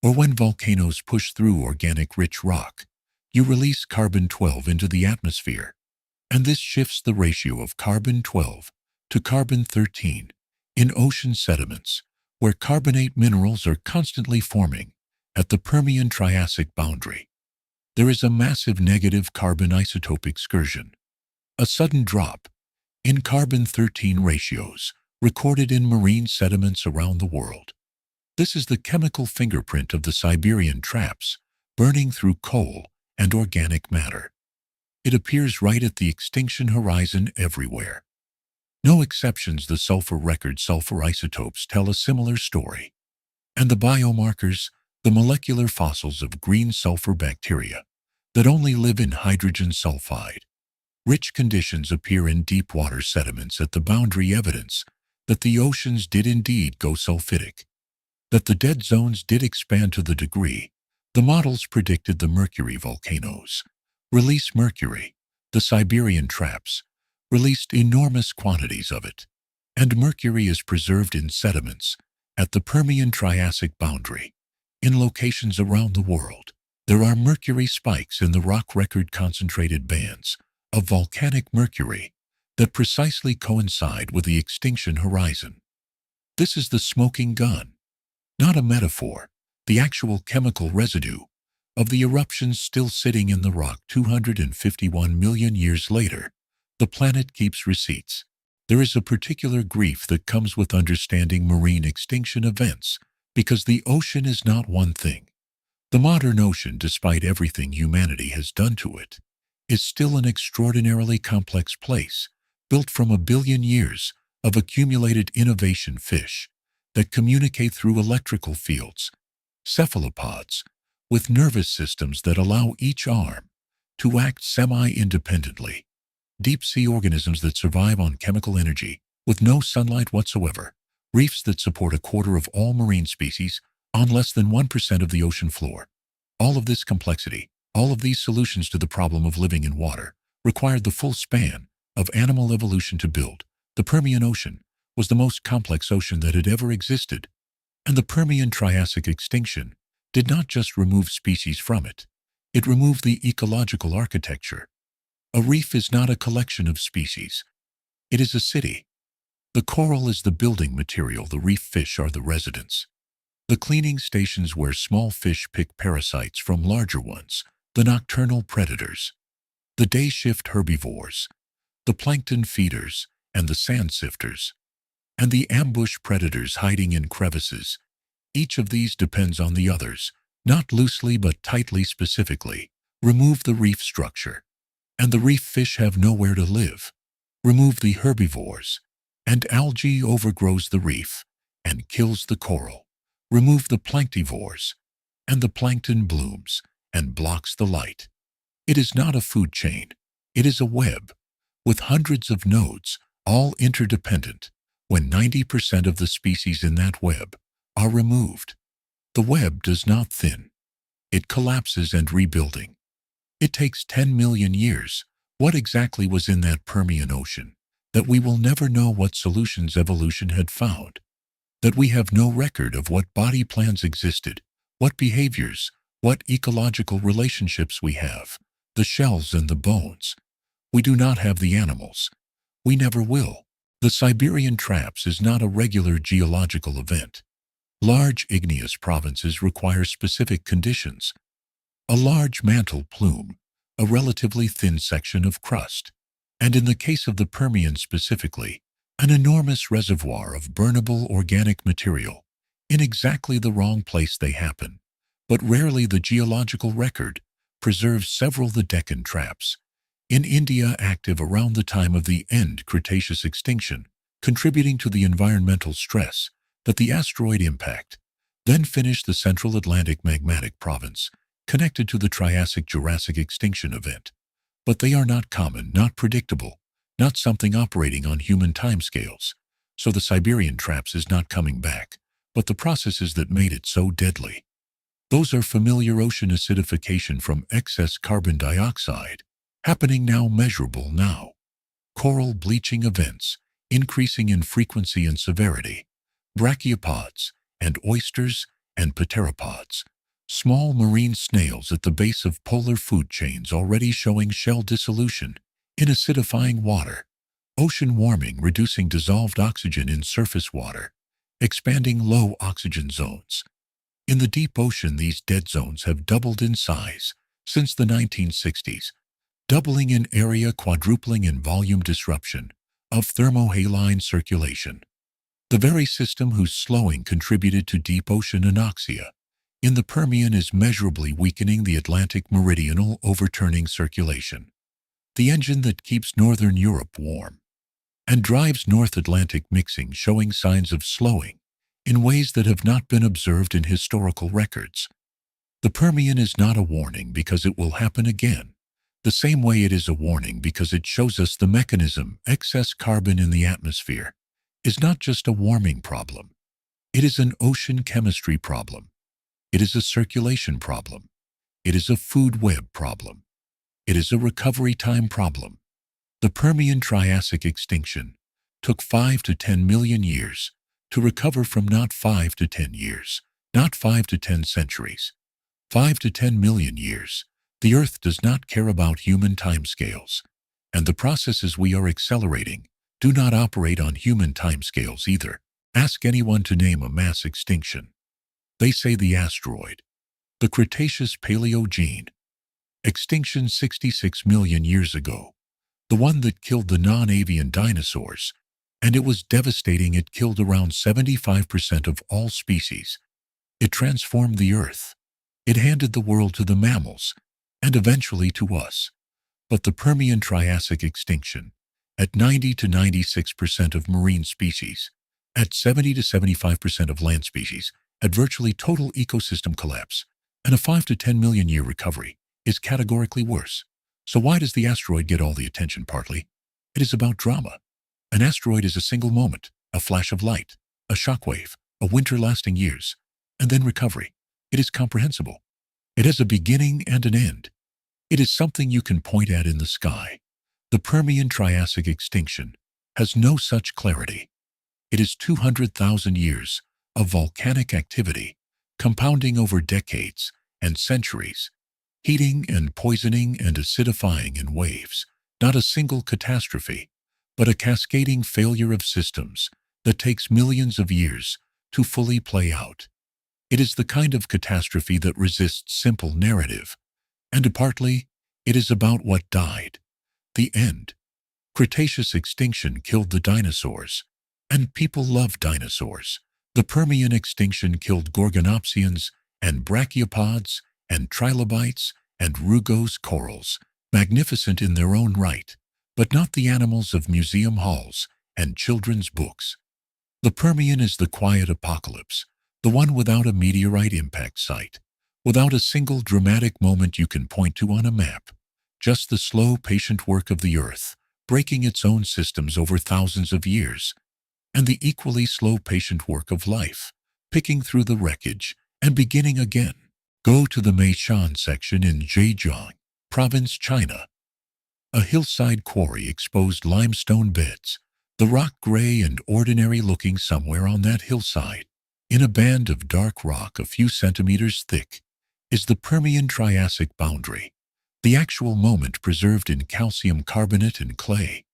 or when volcanoes push through organic-rich rock, you release carbon-12 into the atmosphere, and this shifts the ratio of carbon-12 to carbon-13 in ocean sediments, where carbonate minerals are constantly forming at the Permian-Triassic boundary. There is a massive negative carbon isotope excursion, a sudden drop in carbon-13 ratios recorded in marine sediments around the world. This is the chemical fingerprint of the Siberian traps burning through coal and organic matter. It appears right at the extinction horizon everywhere. No exceptions. The sulfur record. Sulfur isotopes tell a similar story. And the biomarkers, the molecular fossils of green sulfur bacteria that only live in hydrogen sulfide. Rich conditions appear in deep water sediments at the boundary, evidence that the oceans did indeed go sulfidic, that the dead zones did expand to the degree the models predicted. The mercury volcanoes release mercury. The Siberian traps released enormous quantities of it, and mercury is preserved in sediments at the Permian-Triassic boundary. In locations around the world, there are mercury spikes in the rock record, concentrated bands of volcanic mercury that precisely coincide with the extinction horizon. This is the smoking gun, not a metaphor, the actual chemical residue of the eruptions still sitting in the rock 251 million years later. The planet keeps receipts. There is a particular grief that comes with understanding marine extinction events, because the ocean is not one thing. The modern ocean, despite everything humanity has done to it, is still an extraordinarily complex place, built from a billion years of accumulated innovation. Fish that communicate through electrical fields, cephalopods with nervous systems that allow each arm to act semi-independently, deep-sea organisms that survive on chemical energy with no sunlight whatsoever, reefs that support a quarter of all marine species on less than 1% of the ocean floor. All of this complexity, all of these solutions to the problem of living in water, required the full span of animal evolution to build. The Permian Ocean was the most complex ocean that had ever existed, and the Permian-Triassic extinction did not just remove species from it, it removed the ecological architecture. A reef is not a collection of species. It is a city. The coral is the building material. The reef fish are the residents. The cleaning stations where small fish pick parasites from larger ones. The nocturnal predators. The day shift herbivores. The plankton feeders and the sand sifters. And the ambush predators hiding in crevices. Each of these depends on the others, not loosely but tightly. Specifically, remove the reef structure, and the reef fish have nowhere to live. Remove the herbivores, and algae overgrows the reef and kills the coral. Remove the planktivores, and the plankton blooms and blocks the light. It is not a food chain. It is a web, with hundreds of nodes, all interdependent. When 90% of the species in that web are removed, the web does not thin. It collapses and rebuilding. It takes 10 million years. What exactly was in that Permian Ocean that we will never know? What solutions evolution had found? that we have no record of what body plans existed, what behaviors, what ecological relationships we have, the shells and the bones. We do not have the animals. We never will. The Siberian traps is not a regular geological event. Large igneous provinces require specific conditions. A large mantle plume, a relatively thin section of crust, and in the case of the Permian specifically, an enormous reservoir of burnable organic material. In exactly the wrong place they happen, but rarely the geological record preserves several the Deccan traps. In India, active around the time of the end Cretaceous extinction, contributing to the environmental stress that the asteroid impact, then finished the Central Atlantic magmatic province, connected to the Triassic-Jurassic extinction event. But they are not common, not predictable, not something operating on human timescales. So the Siberian traps is not coming back, but the processes that made it so deadly. Those are familiar ocean acidification from excess carbon dioxide, happening now, measurable now. Coral bleaching events, increasing in frequency and severity. Brachiopods, and oysters, and pteropods. Small marine snails at the base of polar food chains already showing shell dissolution in acidifying water. Ocean warming reducing dissolved oxygen in surface water, expanding low oxygen zones. In the deep ocean, these dead zones have doubled in size since the 1960s, doubling in area, quadrupling in volume, disruption of thermohaline circulation. The very system whose slowing contributed to deep ocean anoxia in the Permian is measurably weakening the Atlantic meridional overturning circulation, the engine that keeps northern Europe warm, and drives North Atlantic mixing, showing signs of slowing in ways that have not been observed in historical records. The Permian is not a warning because it will happen again, the same way it is a warning because it shows us the mechanism. Excess carbon in the atmosphere is not just a warming problem. It is an ocean chemistry problem. It is a circulation problem. It is a food web problem. It is a recovery time problem. The Permian Triassic extinction took 5 to 10 million years to recover from, not 5 to 10 years, not 5 to 10 centuries, 5 to 10 million years. The Earth does not care about human timescales, and the processes we are accelerating do not operate on human timescales either. Ask anyone to name a mass extinction. They say the asteroid, the Cretaceous Paleogene extinction 66 million years ago, the one that killed the non-avian dinosaurs, and it was devastating. It killed around 75% of all species. It transformed the Earth. It handed the world to the mammals, and eventually to us. But the Permian Triassic extinction, at 90 to 96% of marine species, at 70 to 75% of land species, at virtually total ecosystem collapse, and a 5 to 10 million year recovery, is categorically worse. So why does the asteroid get all the attention? Partly, it is about drama. An asteroid is a single moment, a flash of light, a shockwave, a winter lasting years, and then recovery. It is comprehensible. It has a beginning and an end. It is something you can point at in the sky. The Permian Triassic extinction has no such clarity. It is 200,000 years of volcanic activity, compounding over decades and centuries, heating and poisoning and acidifying in waves, not a single catastrophe, but a cascading failure of systems that takes millions of years to fully play out. It is the kind of catastrophe that resists simple narrative, and partly, it is about what died. The end. Cretaceous extinction killed the dinosaurs, and people love dinosaurs. The Permian extinction killed gorgonopsians and brachiopods and trilobites and rugose corals, magnificent in their own right, but not the animals of museum halls and children's books. The Permian is the quiet apocalypse, the one without a meteorite impact site, without a single dramatic moment you can point to on a map, just the slow, patient work of the Earth, breaking its own systems over thousands of years, and the equally slow, patient work of life, picking through the wreckage and beginning again. Go to the Meishan section in Zhejiang Province, China. A hillside quarry exposed limestone beds, The rock gray and ordinary looking somewhere on that hillside, in a band of dark rock a few centimeters thick, is the Permian Triassic boundary, the actual moment preserved in calcium carbonate and clay.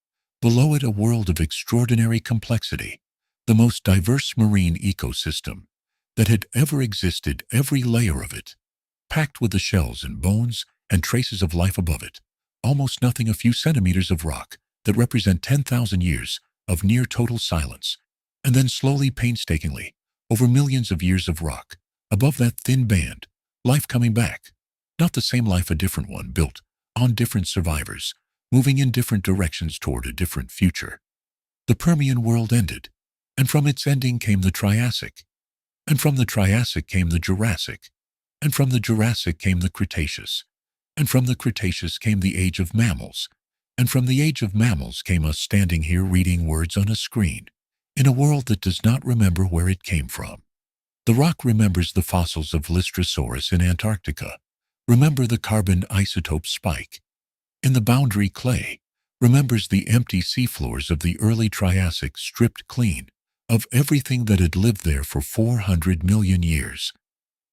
Below it a world of extraordinary complexity, the most diverse marine ecosystem that had ever existed, every layer of it, packed with the shells and bones and traces of life above it. Almost nothing, a few centimeters of rock that represent 10,000 years of near total silence, and then slowly, painstakingly, over millions of years of rock, above that thin band, life coming back. Not the same life, a different one, built on different survivors, moving in different directions toward a different future. The Permian world ended, and from its ending came the Triassic, and from the Triassic came the Jurassic, and from the Jurassic came the Cretaceous, and from the Cretaceous came the age of mammals, and from the age of mammals came us standing here reading words on a screen, in a world that does not remember where it came from. The rock remembers the fossils of Lystrosaurus in Antarctica. Remember the carbon isotope spike in the boundary clay. Remembers the empty seafloors of the early Triassic, stripped clean of everything that had lived there for 400 million years.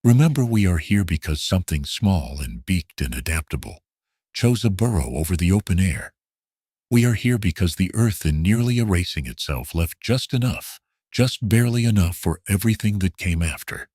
Remember, we are here because something small and beaked and adaptable chose a burrow over the open air. We are here because the earth, in nearly erasing itself, left just enough, just barely enough, for everything that came after.